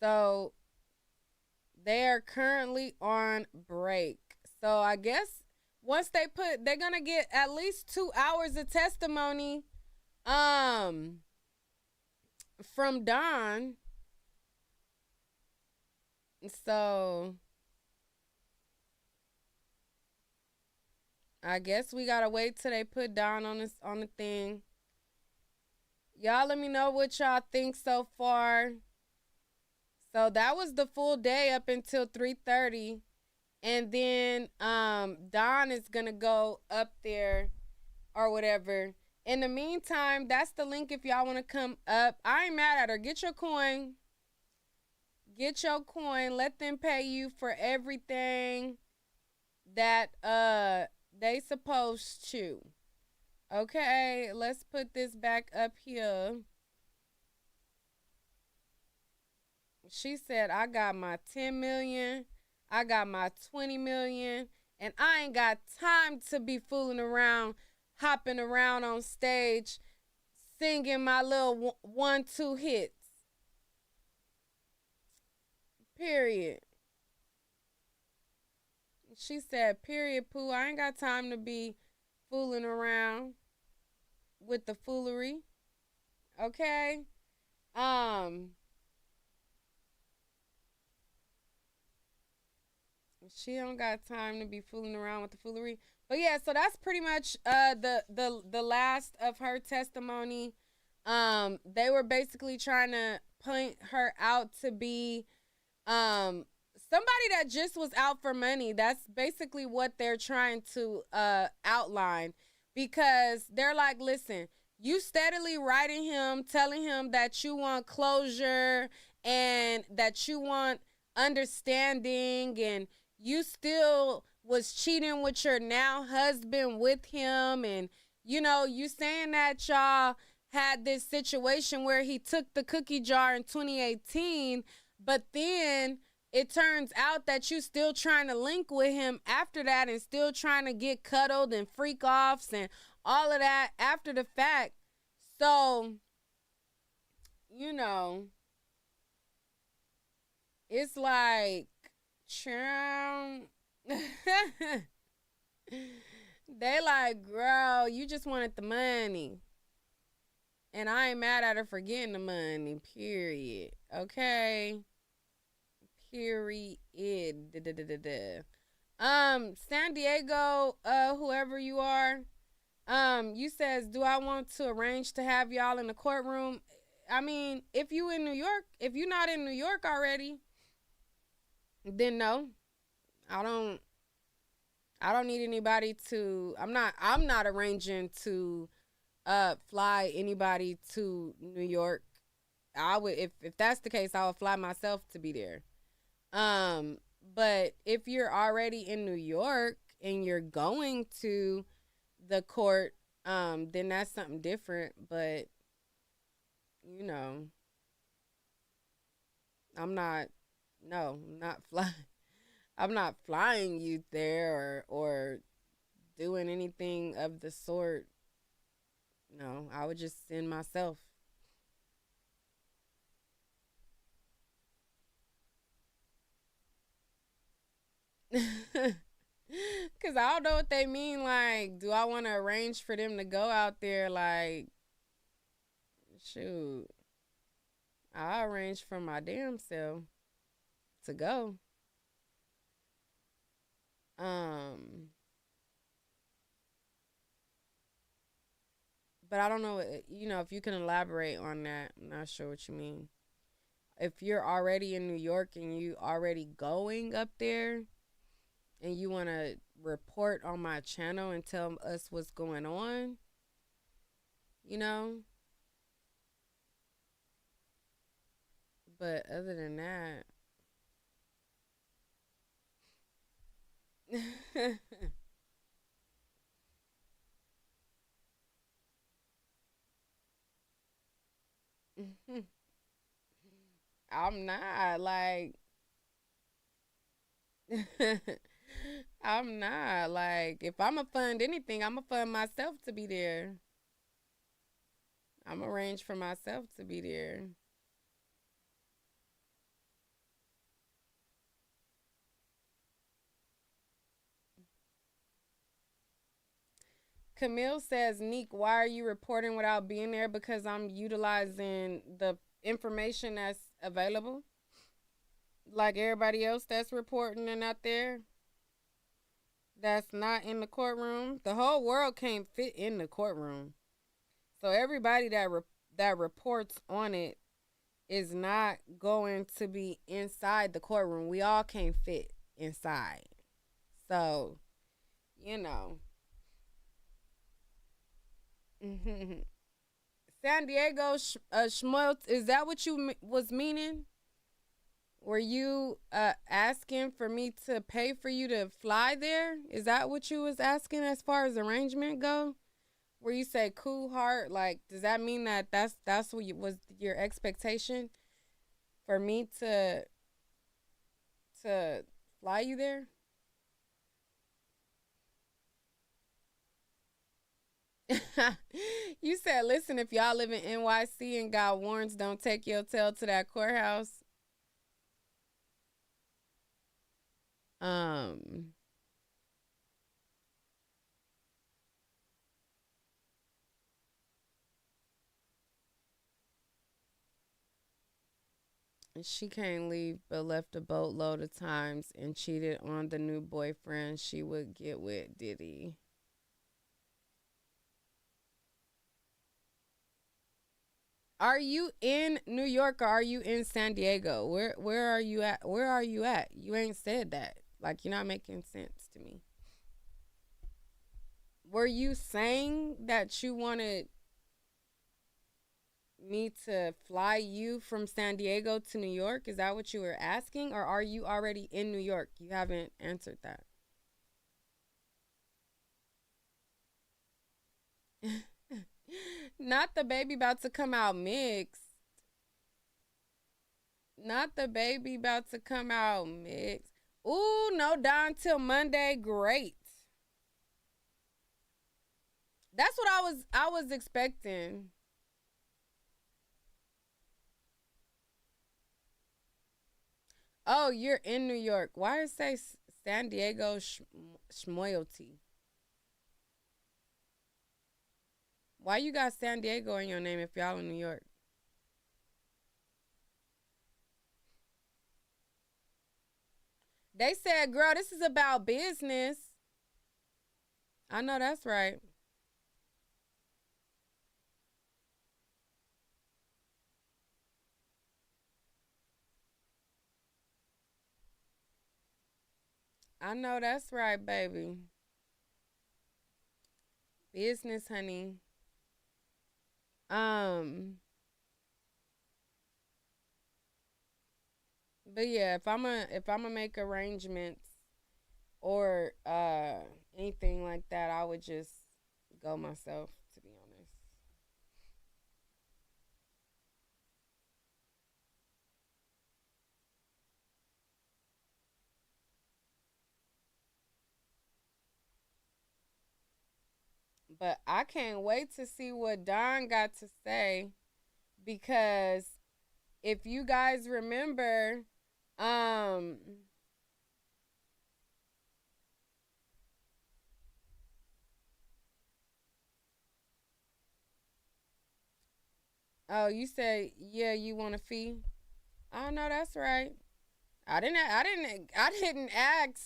A: So they are currently on break. So I guess once they're gonna get at least 2 hours of testimony from Don. So I guess we gotta wait till they put Don on the thing. Y'all let me know what y'all think so far. So that was the full day up until 3:30. And then Don is going to go up there or whatever. In the meantime, that's the link if y'all want to come up. I ain't mad at her. Get your coin. Get your coin. Let them pay you for everything that they supposed to. Okay, let's put this back up here. She said, I got my 10 million, I got my 20 million, and I ain't got time to be fooling around, hopping around on stage, singing my little 1-2 hits. Period. She said, period, Pooh. I ain't got time to be fooling around with the foolery. Okay? She don't got time to be fooling around with the foolery. But yeah, so that's pretty much the last of her testimony. They were basically trying to point her out to be somebody that just was out for money. That's basically what they're trying to outline, because they're like, listen, you steadily writing him, telling him that you want closure and that you want understanding, and you still was cheating with your now husband with him, and you saying that y'all had this situation where he took the cookie jar in 2018, but then it turns out that you still trying to link with him after that and still trying to get cuddled and freak offs and all of that after the fact. So, it's like, they like, girl, you just wanted the money. And I ain't mad at her for getting the money, period. Okay? Period. San Diego, whoever you are, you says, do I want to arrange to have y'all in the courtroom? I mean, if you in New York, if you're not in New York already, then no. I don't need anybody to, I'm not arranging to fly anybody to New York. I would, if that's the case, I would fly myself to be there. Um, but if you're already in New York and you're going to the court, then that's something different. But you know, I'm not. No, I'm not flying. I'm not flying you there or doing anything of the sort. No, I would just send myself. Cause I don't know what they mean. Like, do I want to arrange for them to go out there? Like, shoot, I arrange for my damn self to go. Um, but I don't know. If you can elaborate on that, I'm not sure what you mean. If you're already in New York and you already going up there and you want to report on my channel and tell us what's going on, you know. But other than that, I'm not like I'm not like if I'ma fund anything, I'ma fund myself to be there. I'm arrange for myself to be there. Camille says, Neek, why are you reporting without being there? Because I'm utilizing the information that's available. Like everybody else that's reporting and out there that's not in the courtroom. The whole world can't fit in the courtroom. So everybody that reports on it is not going to be inside the courtroom. We all can't fit inside. So, you know. San Diego Schmoltz, is that what you was meaning? Were you asking for me to pay for you to fly there? Is that what you was asking as far as arrangement go? Where you say cool heart, like does that mean that that's what was your expectation for me to fly you there? You said, listen, if y'all live in NYC and got warrants, don't take your tail to that courthouse. Um, she can't leave, but left a boatload of times and cheated on the new boyfriend she would get with Diddy. Are you in New York or are you in San Diego? Where are you at? Where are you at? You ain't said that. Like you're not making sense to me. Were you saying that you wanted me to fly you from San Diego to New York? Is that what you were asking? Or are you already in New York? You haven't answered that. Not the baby about to come out mixed. Not the baby about to come out mixed. Ooh, no down till Monday. Great. That's what I was expecting. Oh, you're in New York. Why does it say San Diego Schmoyalty? Why you got San Diego in your name if y'all in New York? They said, girl, this is about business. I know that's right. I know that's right, baby. Business, honey. Um, But yeah, if I'm gonna make arrangements or anything like that, I would just go myself, to be honest. But I can't wait to see what Don got to say, because if you guys remember, um oh, you said, yeah, you want a fee? Oh no, that's right. I didn't ask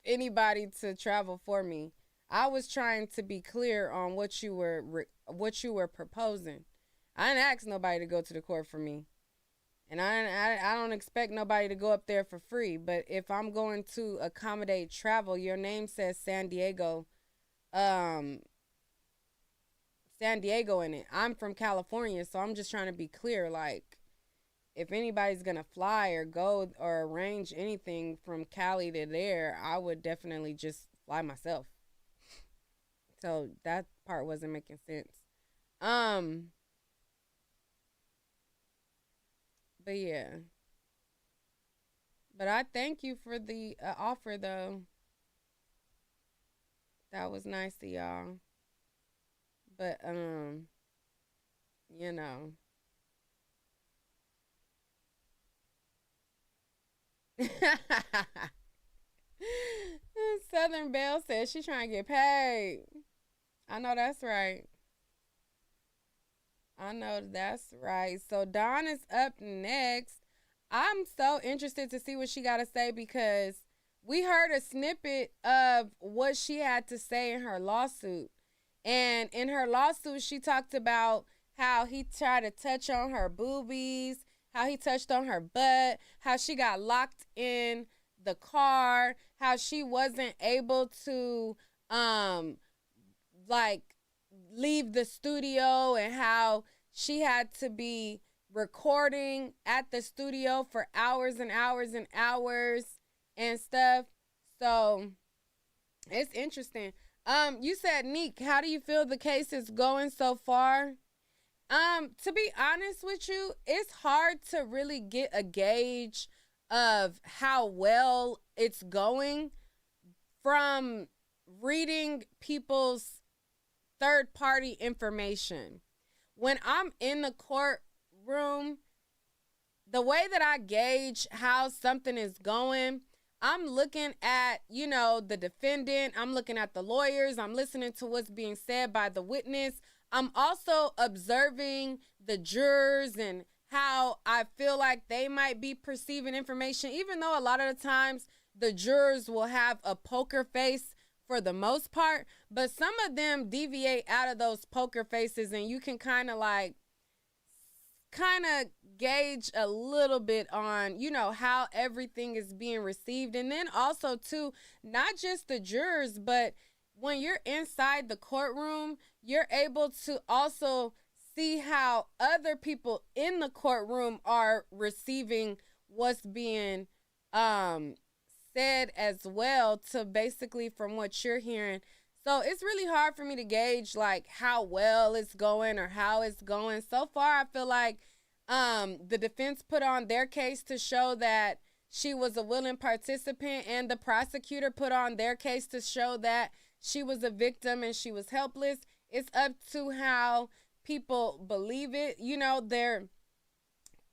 A: anybody to travel for me. I was trying to be clear on what you were proposing. I didn't ask nobody to go to the court for me. And I don't expect nobody to go up there for free. But if I'm going to accommodate travel, your name says um, San Diego in it. I'm from California, so I'm just trying to be clear. Like, if anybody's gonna fly or go or arrange anything from Cali to there, I would definitely just fly myself. So that part wasn't making sense. Um, but yeah. But I thank you for the offer, though. That was nice of y'all. But you know, Southern Belle says she trying to get paid. I know that's right. I know that's right. So Dawn is up next. I'm so interested to see what she got to say, because we heard a snippet of what she had to say in her lawsuit. And in her lawsuit, she talked about how he tried to touch on her boobies, how he touched on her butt, how she got locked in the car, how she wasn't able to um like leave the studio, and how she had to be recording at the studio for hours and hours and hours and stuff. So it's interesting. You said, Neek, how do you feel the case is going so far? To be honest with you, it's hard to really get a gauge of how well it's going from reading people's third party information. When I'm in the courtroom, the way that I gauge how something is going, I'm looking at, the defendant, I'm looking at the lawyers, I'm listening to what's being said by the witness. I'm also observing the jurors and how I feel like they might be perceiving information, even though a lot of the times the jurors will have a poker face for the most part, but some of them deviate out of those poker faces, and you can kind of gauge a little bit on, how everything is being received. And then also too, not just the jurors, but when you're inside the courtroom, you're able to also see how other people in the courtroom are receiving what's being um said as well, to basically from what you're hearing. So it's really hard for me to gauge like how well it's going or how it's going. So far, I feel like the defense put on their case to show that she was a willing participant, and the prosecutor put on their case to show that she was a victim and she was helpless. It's up to how people believe it. Their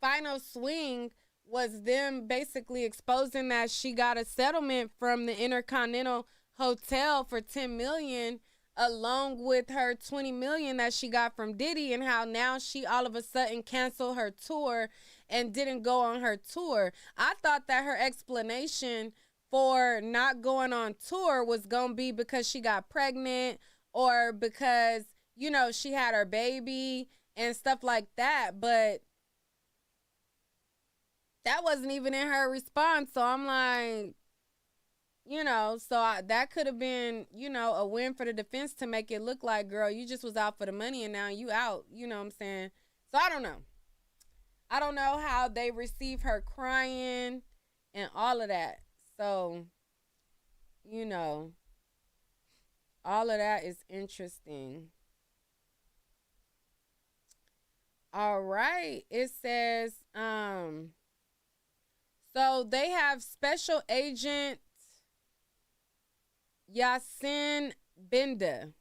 A: final swing was them basically exposing that she got a settlement from the Intercontinental Hotel for 10 million, along with her 20 million that she got from Diddy, and how now she all of a sudden canceled her tour and didn't go on her tour. I thought that her explanation for not going on tour was going to be because she got pregnant, or because, she had her baby and stuff like that, but that wasn't even in her response. So I'm like, that could have been, a win for the defense to make it look like, girl, you just was out for the money and now you out. You know what I'm saying? So I don't know. I don't know how they receive her crying. and all of that. So, you know, all of that is interesting. All right. It says, so they have Special Agent Yasin Binda.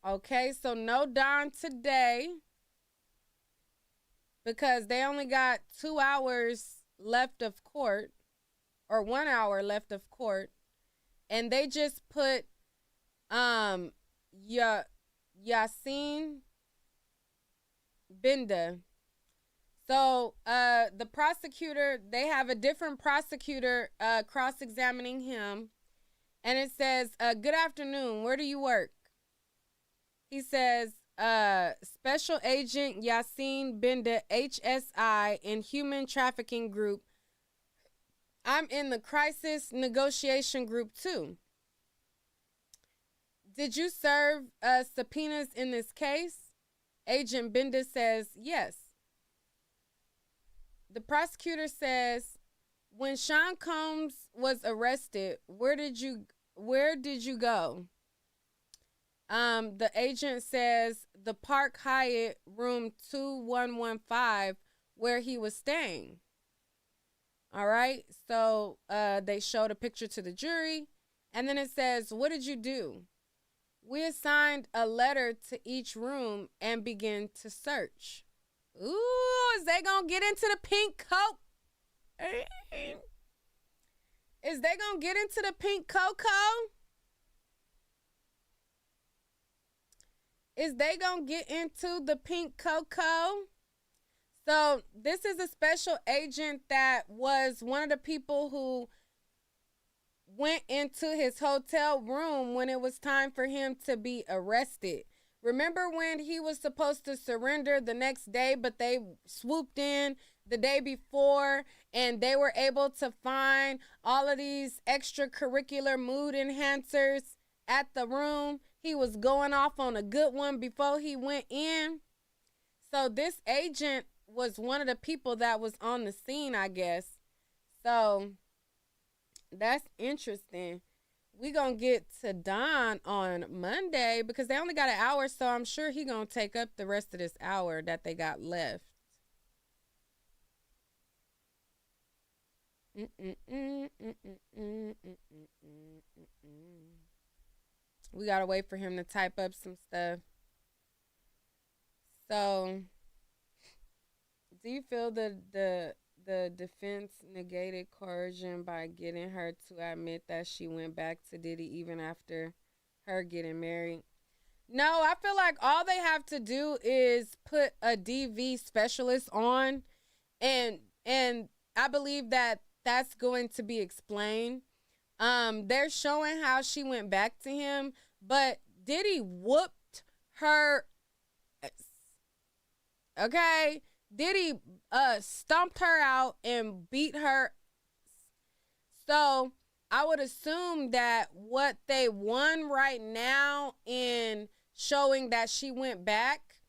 A: Okay, so no Don today because they only got 2 hours left of court, or 1 hour left of court, and they just put Yasin Binda. So the prosecutor, they have a different prosecutor cross-examining him, and it says, good afternoon, where do you work? He says, Special Agent Yasin Binda, HSI, in Human Trafficking Group. I'm in the Crisis Negotiation Group too. Did you serve subpoenas in this case? Agent Binda says, yes. The prosecutor says, when Sean Combs was arrested, where did you go? The agent says the Park Hyatt room 2115 where he was staying. All right. So they showed a picture to the jury, and then it says, what did you do? We assigned a letter to each room and began to search. Ooh, is they gonna get into the pink coat? Is they gonna get into the pink cocoa? Is they gonna get into the pink cocoa? So this is a special agent that was one of the people who went into his hotel room when it was time for him to be arrested. Remember when he was supposed to surrender the next day, but they swooped in the day before and they were able to find all of these extracurricular mood enhancers at the room? He was going off on a good one before he went in. So this agent was one of the people that was on the scene, I guess. So that's interesting. We gonna get to Don on Monday because they only got an hour, so I'm sure he gonna take up the rest of this hour that they got left. We gotta wait for him to type up some stuff. So, do you feel the defense negated coercion by getting her to admit that she went back to Diddy even after her getting married? No, I feel like all they have to do is put a DV specialist on, and I believe that that's going to be explained. They're showing how she went back to him, but Diddy whooped her. Okay, Diddy stomped her out and beat her. So I would assume that what they won right now in showing that she went back,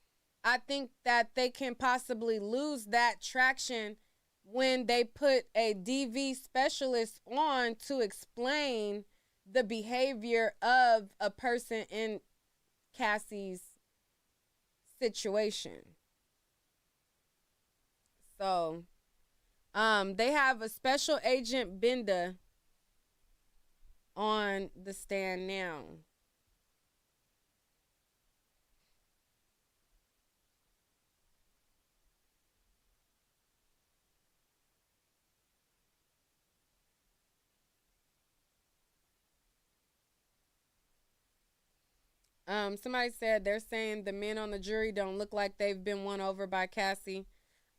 A: I think that they can possibly lose that traction when they put a DV specialist on to explain the behavior of a person in Cassie's situation. So, they have a Special Agent Binda on the stand now. Somebody said they're saying the men on the jury don't look like they've been won over by Cassie.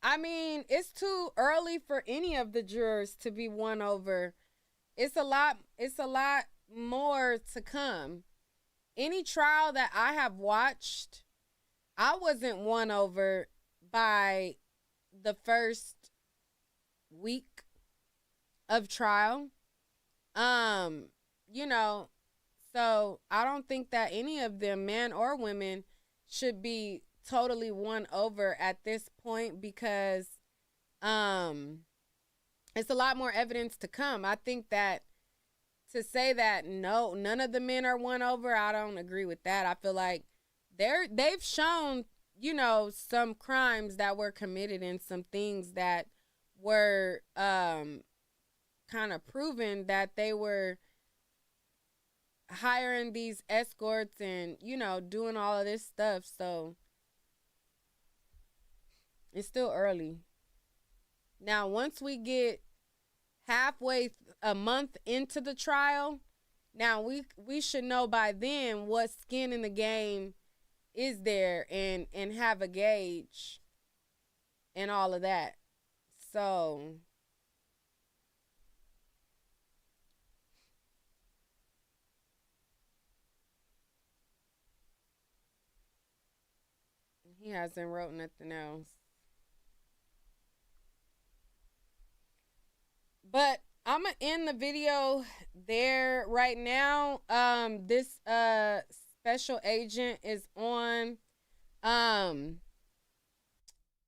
A: I mean, it's too early for any of the jurors to be won over. It's a lot more to come. Any trial that I have watched, I wasn't won over by the first week of trial. You know, so I don't think that any of them, men or women, should be totally won over at this point because Um, it's a lot more evidence to come. I think that to say that no, none of the men are won over, I don't agree with that. I feel like they've shown, you know, some crimes that were committed and some things that were kind of proven that they were hiring these escorts and, you know, doing all of this stuff. So it's still early. Now, once we get halfway a month into the trial, now we should know by then what skin in the game is there and have a gauge and all of that. So he hasn't wrote nothing else. But I'm gonna end the video there right now. This special agent is on.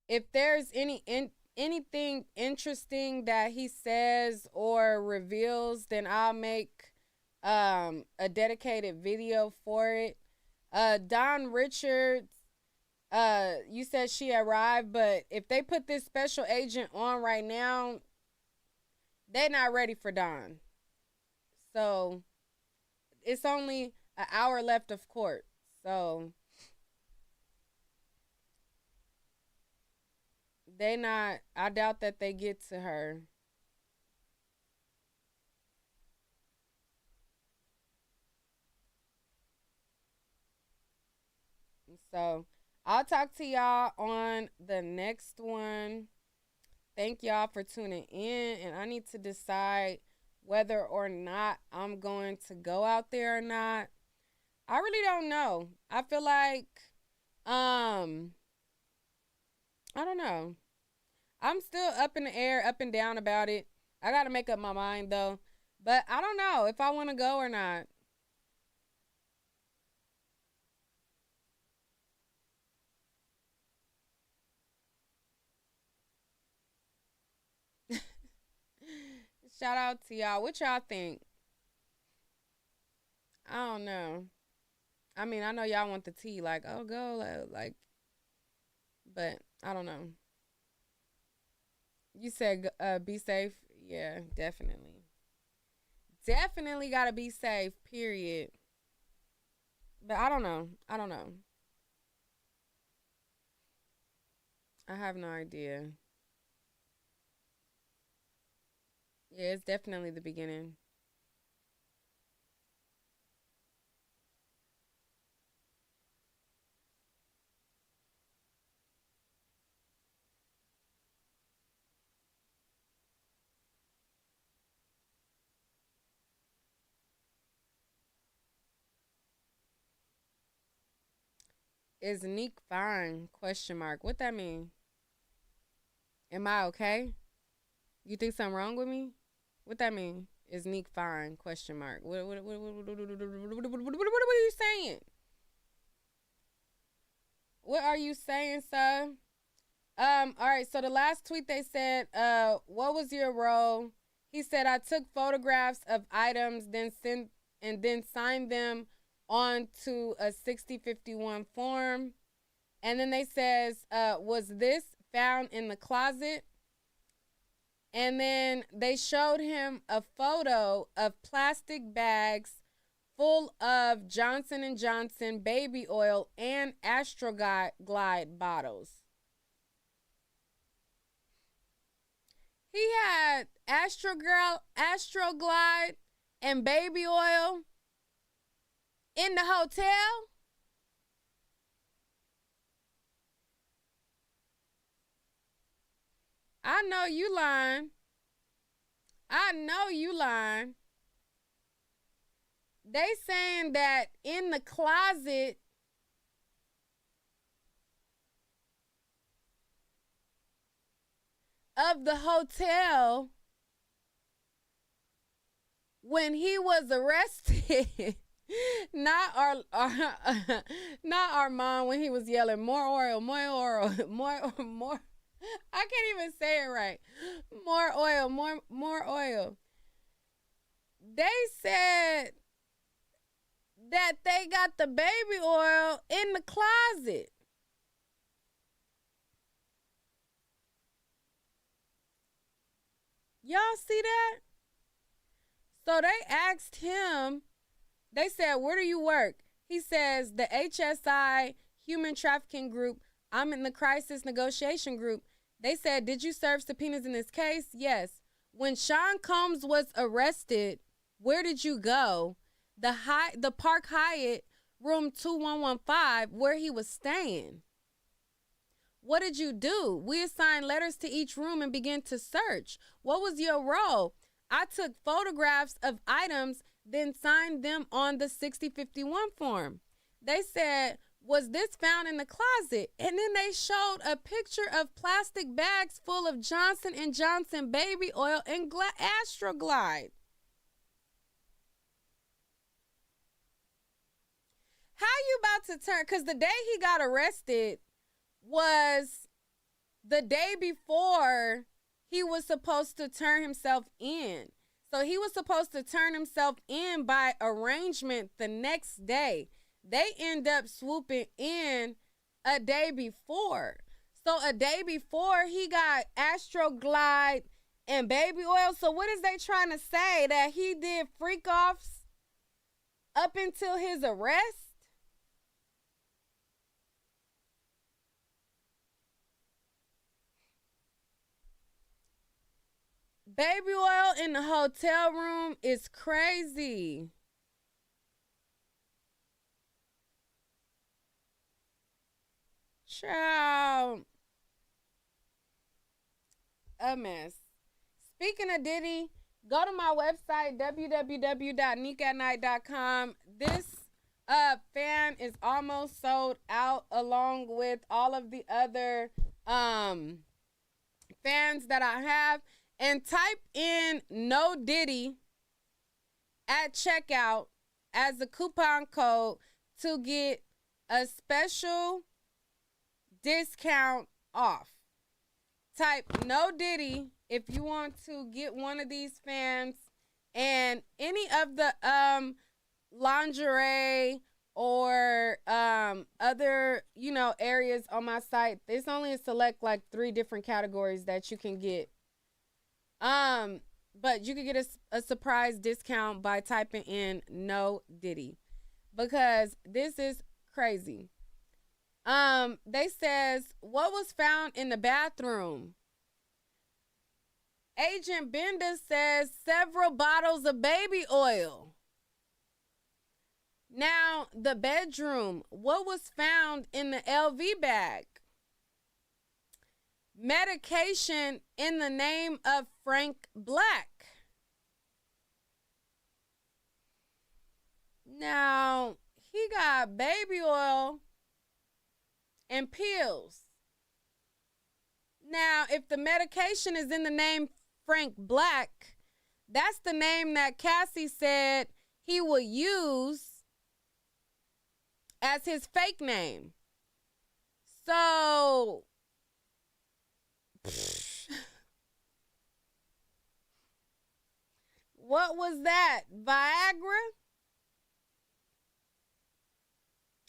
A: If there's anything interesting that he says or reveals, then I'll make a dedicated video for it. Don Richards, you said she arrived, but if they put this special agent on right now, they're not ready for Don. So it's only an hour left of court. So they not, I doubt that they get to her. So I'll talk to y'all on the next one. Thank y'all for tuning in, and I need to decide whether or not I'm going to go out there or not. I really don't know. I feel like I don't know. I'm still up in the air, up and down about it. I got to make up my mind though. But I don't know if I want to go or not. Shout out to y'all. What y'all think? I don't know. I mean, I know y'all want the tea, like, oh, go, like, but I don't know. You said be safe. Yeah, definitely. Definitely got to be safe, period. But I don't know. I don't know. I have no idea. Yeah, it's definitely the beginning. Is Neek fine? Question mark. What that mean? Am I okay? You think something wrong with me? What that mean? Is Neek fine? Question mark. What are you saying? What are you saying, sir? All right, so the last tweet they said, what was your role? He said, I took photographs of items, then signed them onto a 6051 form. And then they says, was this found in the closet? And then they showed him a photo of plastic bags full of Johnson & Johnson baby oil and Astroglide bottles. He had Astroglide and baby oil in the hotel. I know you lying. I know you lying. They saying that in the closet of the hotel when he was arrested. Not our not Armand when he was yelling more oil, more oil, more. I can't even say it right. More oil, more oil. They said that they got the baby oil in the closet. Y'all see that? So they asked him, they said, where do you work? He says, the HSI Human Trafficking Group. I'm in the Crisis Negotiation Group. They said, did you serve subpoenas in this case? Yes. When Sean Combs was arrested, where did you go? The Park Hyatt, room 2115, where he was staying. What did you do? We assigned letters to each room and began to search. What was your role? I took photographs of items, then signed them on the 6051 form. They said, was this found in the closet? And then they showed a picture of plastic bags full of Johnson & Johnson baby oil and Astroglide. How you about to turn? Because the day he got arrested was the day before he was supposed to turn himself in. So he was supposed to turn himself in by arrangement the next day. They end up swooping in a day before. So a day before, he got Astroglide and baby oil. So what is they trying to say? That he did freak offs up until his arrest? Baby oil in the hotel room is crazy. Child. A mess. Speaking of Diddy, go to my website, www.niquelaclaire.com. This fan is almost sold out, along with all of the other fans that I have. And type in No Diddy at checkout as a coupon code to get a special discount off. Type No Diddy if you want to get one of these fans, and any of the lingerie or other, areas on my site. There's only a select like 3 different categories that you can get. But you could get a surprise discount by typing in No Diddy, because this is crazy. They says, what was found in the bathroom? Agent Bender says several bottles of baby oil. Now, the bedroom, what was found in the LV bag? Medication in the name of Frank Black. Now, he got baby oil and pills. Now, if the medication is in the name Frank Black, that's the name that Cassies said he will use as his fake name. So, what was that? Viagra?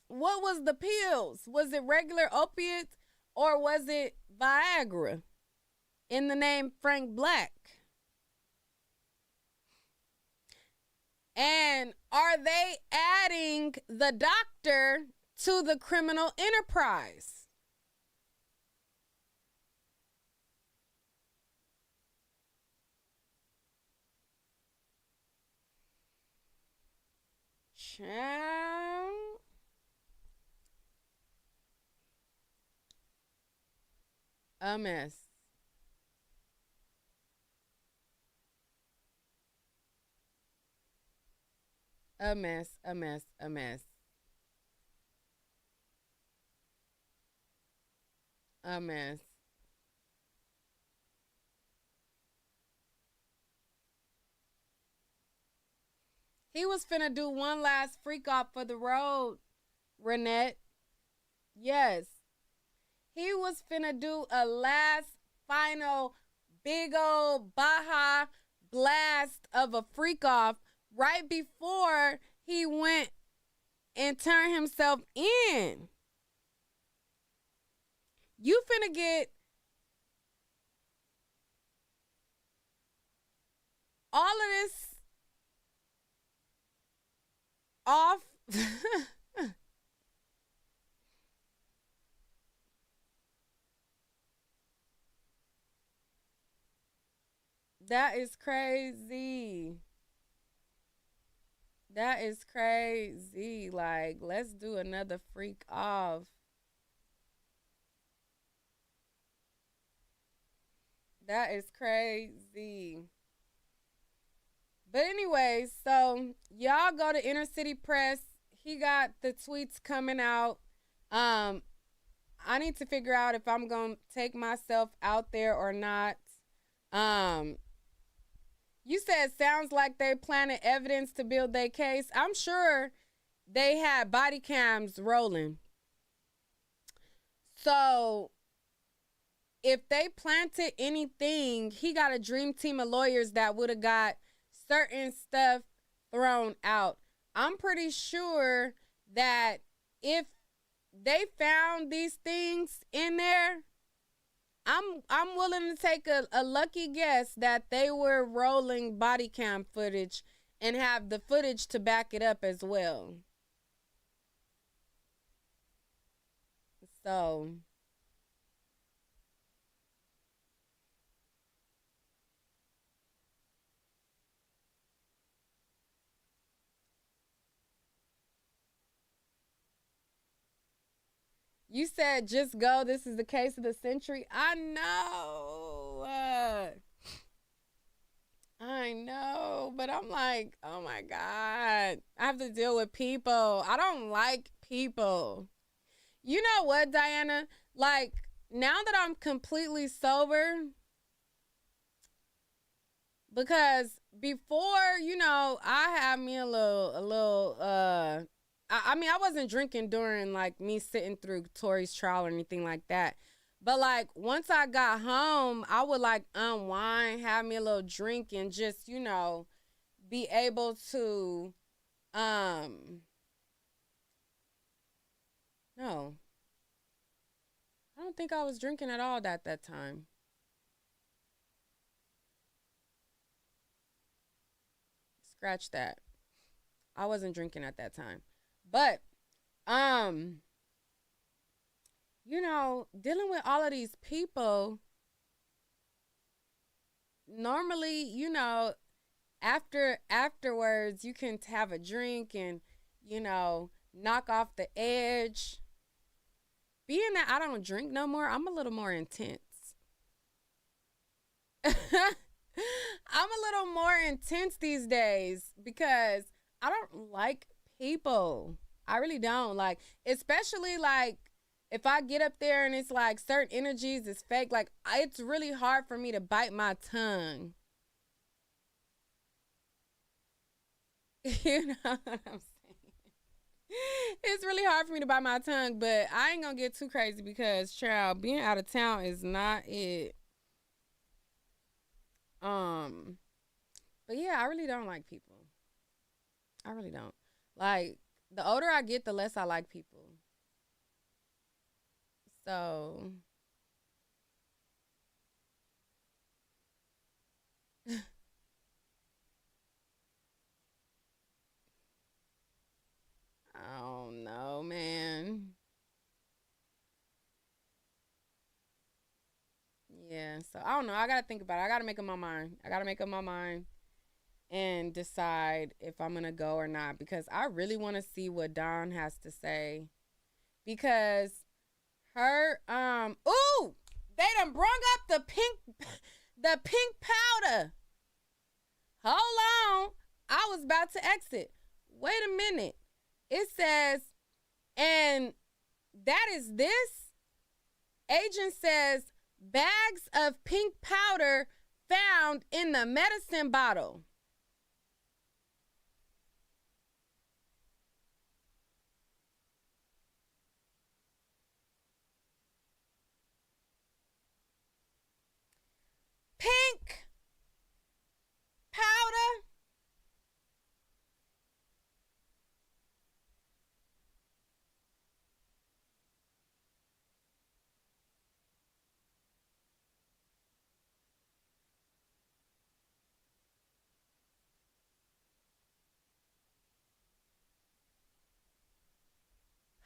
A: What was the pills? Was it regular opiates or was it Viagra in the name Frank Black? And are they adding the doctor to the criminal enterprise? Child. A mess. A mess, a mess, a mess. A mess. He was finna do one last freak off for the road, Renette. Yes. He was finna do a last final big old Baja blast of a freak off right before he went and turned himself in. You finna get all of this off. That is crazy. That is crazy. Like, let's do another freak off. That is crazy. But anyway, so y'all go to Inner City Press. He got the tweets coming out. Um, I need to figure out if I'm gonna take myself out there or not. Um, you said sounds like they planted evidence to build their case. I'm sure they had body cams rolling. So if they planted anything, he got a dream team of lawyers that would have got certain stuff thrown out. I'm pretty sure that if they found these things in there, I'm willing to take a lucky guess that they were rolling body cam footage and have the footage to back it up as well. So you said just go. This is the case of the century. I know. I know. But I'm like, oh my God. I have to deal with people. I don't like people. You know what, Diana? Like, now that I'm completely sober, because before, I had me I mean, I wasn't drinking during like me sitting through Tori's trial or anything like that. But like once I got home, I would like unwind, have me a little drink and just, be able to no. I don't think I was drinking at all that time. Scratch that. I wasn't drinking at that time. But um dealing with all of these people, normally, afterwards you can have a drink and, knock off the edge. Being that I don't drink no more, I'm a little more intense. I'm a little more intense these days because I don't like people. I really don't. Like, especially like if I get up there and it's like certain energies is fake, like it's really hard for me to bite my tongue. You know what I'm saying? It's really hard for me to bite my tongue, but I ain't gonna get too crazy because, child, being out of town is not it. Um, but yeah, I really don't like people. I really don't. Like, the older I get, the less I like people. So, I don't know, man. Yeah, so I don't know. I gotta think about it. I gotta make up my mind. I gotta make up my mind and decide if I'm gonna go or not because I really want to see what Dawn has to say because her ooh, they done brung up the pink powder. Hold on, I was about to exit. Wait a minute. It says, and that is this. Agent says bags of pink powder found in the medicine bottle.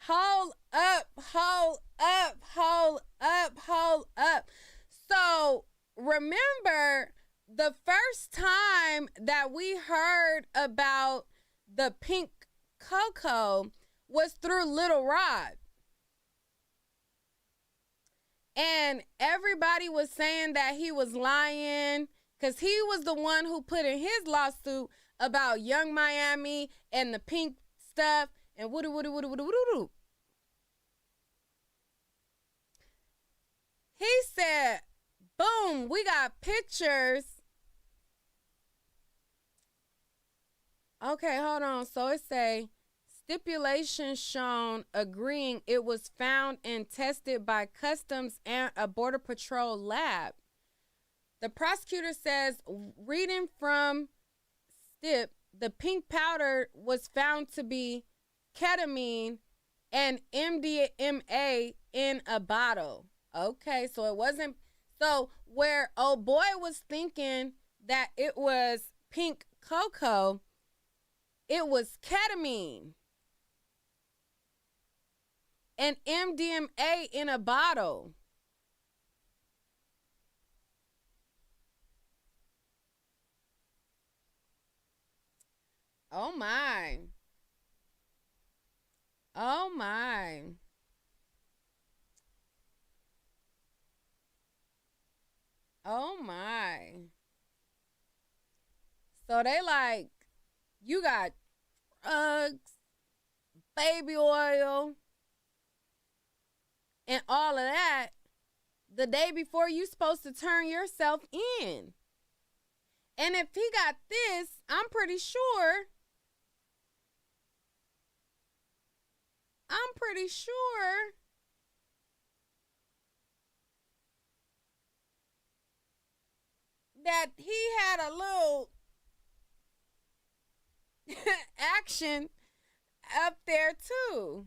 A: Hold up, hold up, hold up, hold up. So remember the first time that we heard about the pink cocoa was through Little Rod. And everybody was saying that he was lying because he was the one who put in his lawsuit about Young Miami and the pink stuff and woody. He said, boom, we got pictures. Okay, hold on. So it say, stipulation shown agreeing it was found and tested by Customs and a Border Patrol lab. The prosecutor says, reading from STIP, the pink powder was found to be ketamine and MDMA in a bottle. Okay, so it wasn't. So where old boy was thinking that it was pink cocoa, it was ketamine and MDMA in a bottle. Oh my. Oh my. Oh my. So they like, you got drugs, baby oil, and all of that the day before you supposed to turn yourself in. And if he got this, I'm pretty sure that he had a little action up there too.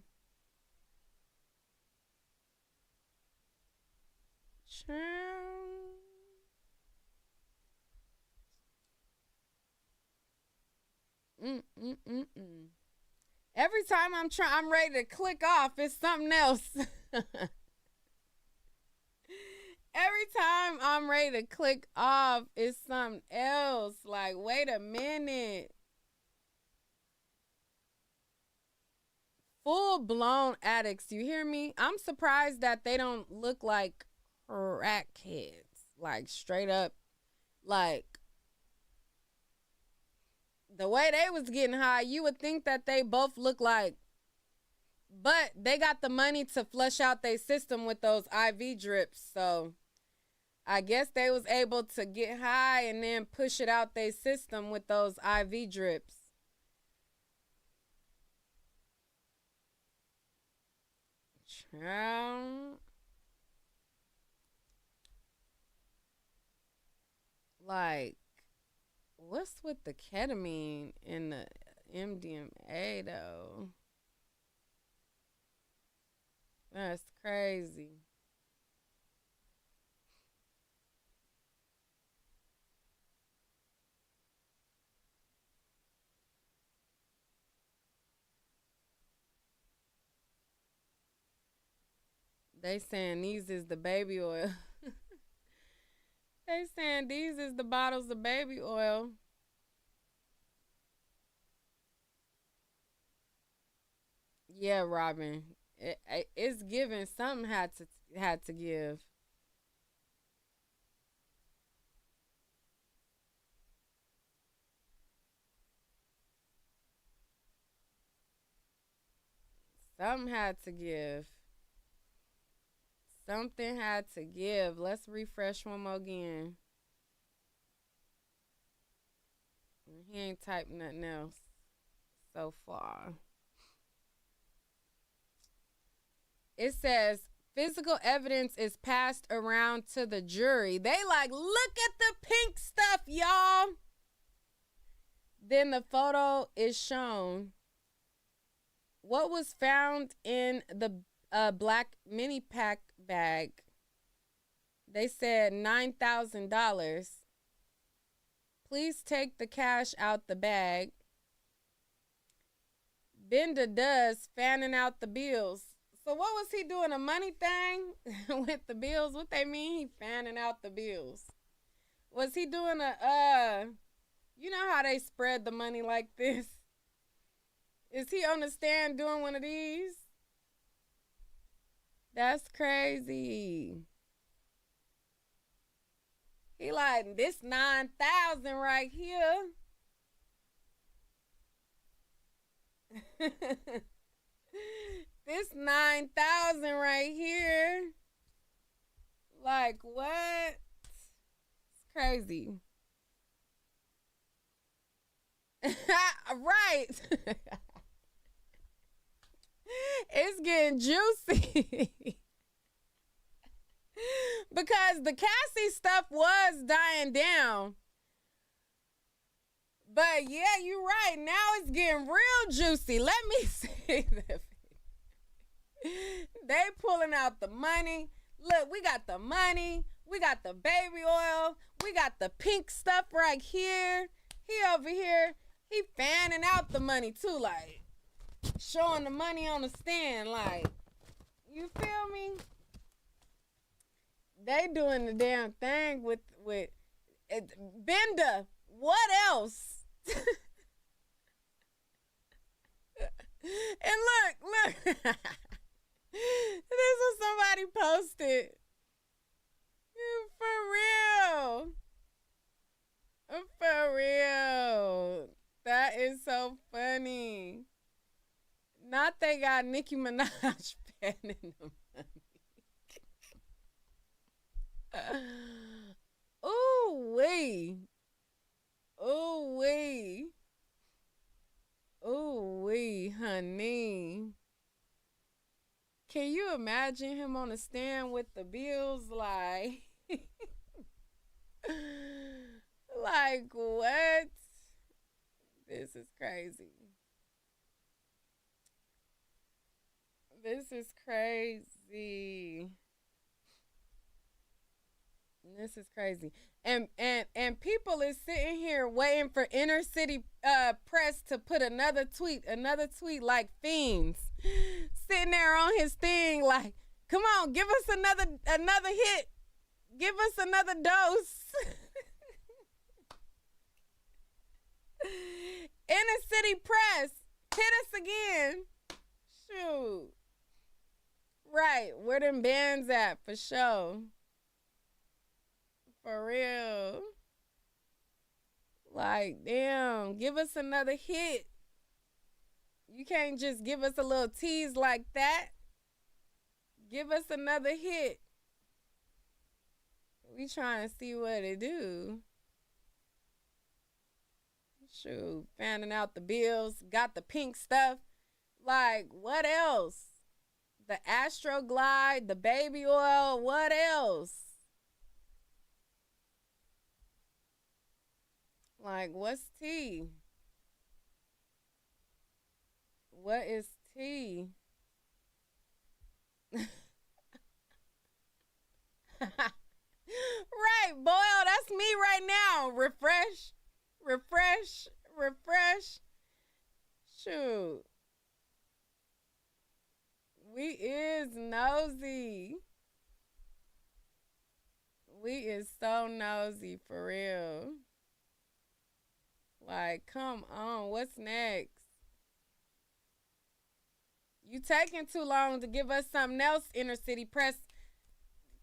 A: Every time I'm ready to click off, it's something else. Every time I'm ready to click off, it's something else. Like, wait a minute. Full-blown addicts, you hear me? I'm surprised that they don't look like crackheads. Like, straight up, like, the way they was getting high, you would think that they both look like, but they got the money to flush out their system with those IV drips. So I guess they was able to get high and then push it out their system with those IV drips. Like, what's with the ketamine and the MDMA though? That's crazy. They saying these is the baby oil. They saying these is the bottles of baby oil. Yeah, Robin. It's given. Something had to give. Something had to give. Something had to give. Let's refresh one more again. He ain't typed nothing else so far. It says physical evidence is passed around to the jury. They like, look at the pink stuff, y'all. Then the photo is shown. What was found in the black mini pack bag? They said $9,000. Please take the cash out the bag. Bender does fanning out the bills. So what was he doing? A money thing with the bills? What they mean? He fanning out the bills. Was he doing you know how they spread the money like this? Is he on the stand doing one of these? That's crazy. He like this 9,000 right here. This 9,000 right here. Like what? It's crazy. Right. It's getting juicy. Because the Cassie stuff was dying down. But yeah, you're right. Now it's getting real juicy. Let me see that. They pulling out the money. Look, we got the money. We got the baby oil. We got the pink stuff right here. He over here. He fanning out the money too, like showing the money on the stand, like, you feel me? They doing the damn thing with it. Bender. What else? And look. This is somebody posted. For real. For real. That is so funny. Not they got Nicki Minaj fanning the money. Ooh wee. Ooh wee. Ooh wee, honey. Can you imagine him on the stand with the bills, like like what? This is crazy. This is crazy. This is crazy. And people is sitting here waiting for inner city press to put another tweet like fiends. Sitting there on his thing like, come on, give us another hit. Give us another dose. Inner city press, hit us again. Shoot. Right, where them bands at for sure. For real. Like, damn, give us another hit. You can't just give us a little tease like that. Give us another hit. We trying to see what it do. Shoot, fanning out the bills, got the pink stuff. Like, what else? The Astroglide, the baby oil, what else? Like, what's tea? What is tea? Right, boy, that's me right now. Refresh. Shoot. We is nosy. We is so nosy for real. Like, come on, what's next? You taking too long to give us something else, inner city press.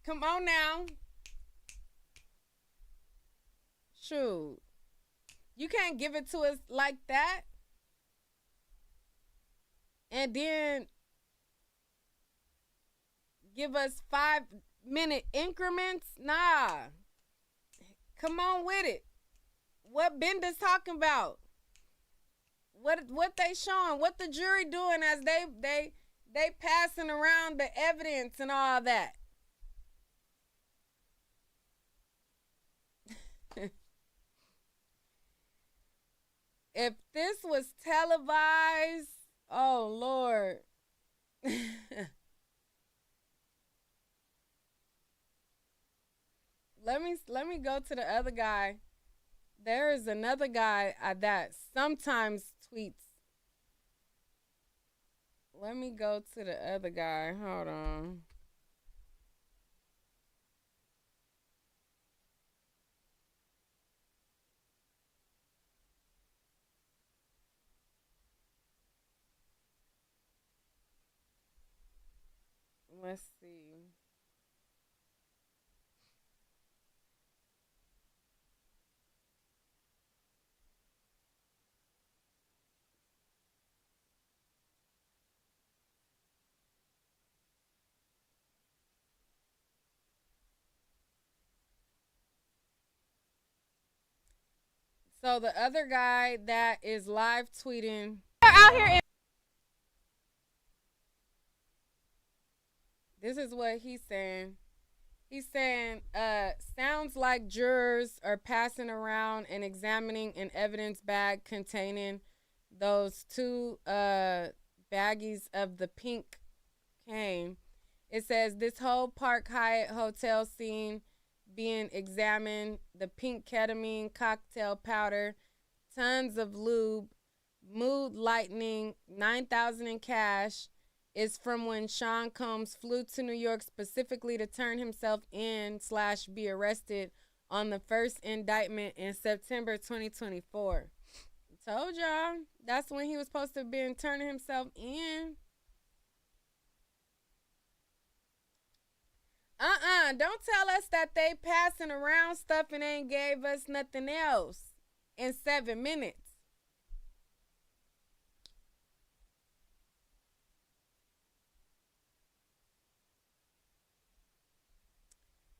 A: Come on now. Shoot. You can't give it to us like that. And then give us 5-minute increments. Nah. Come on with it. What Bender's talking about? What they showing? What the jury doing as they passing around the evidence and all that? If this was televised, oh Lord. Let me go to the other guy. There is another guy that sometimes tweets Let me go to the other guy. Hold on. Let's see. So the other guy that is live tweeting out here. This is what he's saying. He's saying, sounds like jurors are passing around and examining an evidence bag containing those two baggies of the pink cane. It says this whole Park Hyatt hotel scene being examined, the pink ketamine cocktail powder, tons of lube, mood lightning, 9,000 in cash, is from when Sean Combs flew to New York specifically to turn himself in / be arrested on the first indictment in September 2024. Told y'all, that's when he was supposed to have been turning himself in. Don't tell us that they passing around stuff and ain't gave us nothing else in 7 minutes.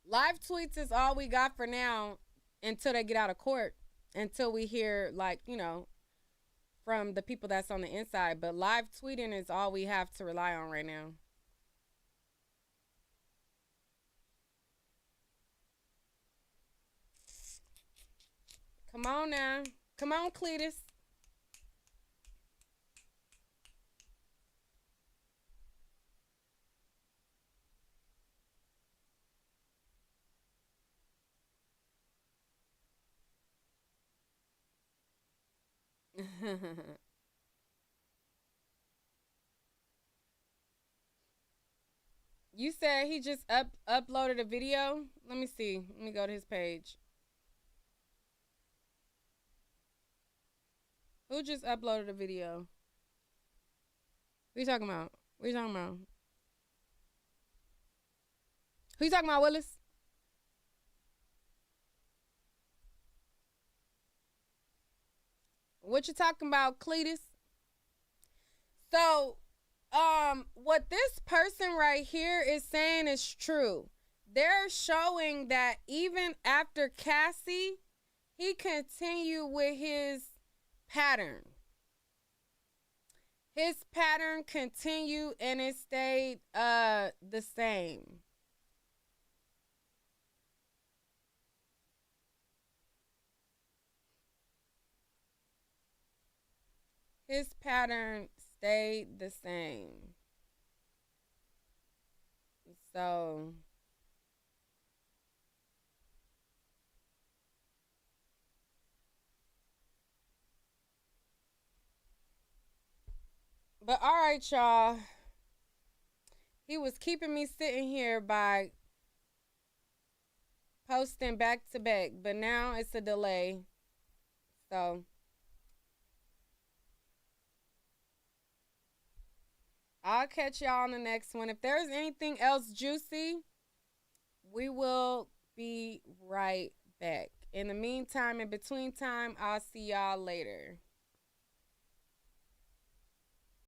A: Live tweets is all we got for now until they get out of court, until we hear, like, you know, from the people that's on the inside. But live tweeting is all we have to rely on right now. Come on now. Come on, Cletus. You said he just uploaded a video? Let me see. Let me go to his page. Who just uploaded a video? What you talking about? What you talking about? Who you talking about, Willis? What you talking about, Cletus? So, what this person right here is saying is true. They're showing that even after Cassie, he continued with his pattern. His pattern continued and it stayed the same. His pattern stayed the same. So but all right, y'all. He was keeping me sitting here by posting back to back, but now it's a delay. So I'll catch y'all on the next one. If there's anything else juicy, we will be right back. In the meantime, in between time, I'll see y'all later.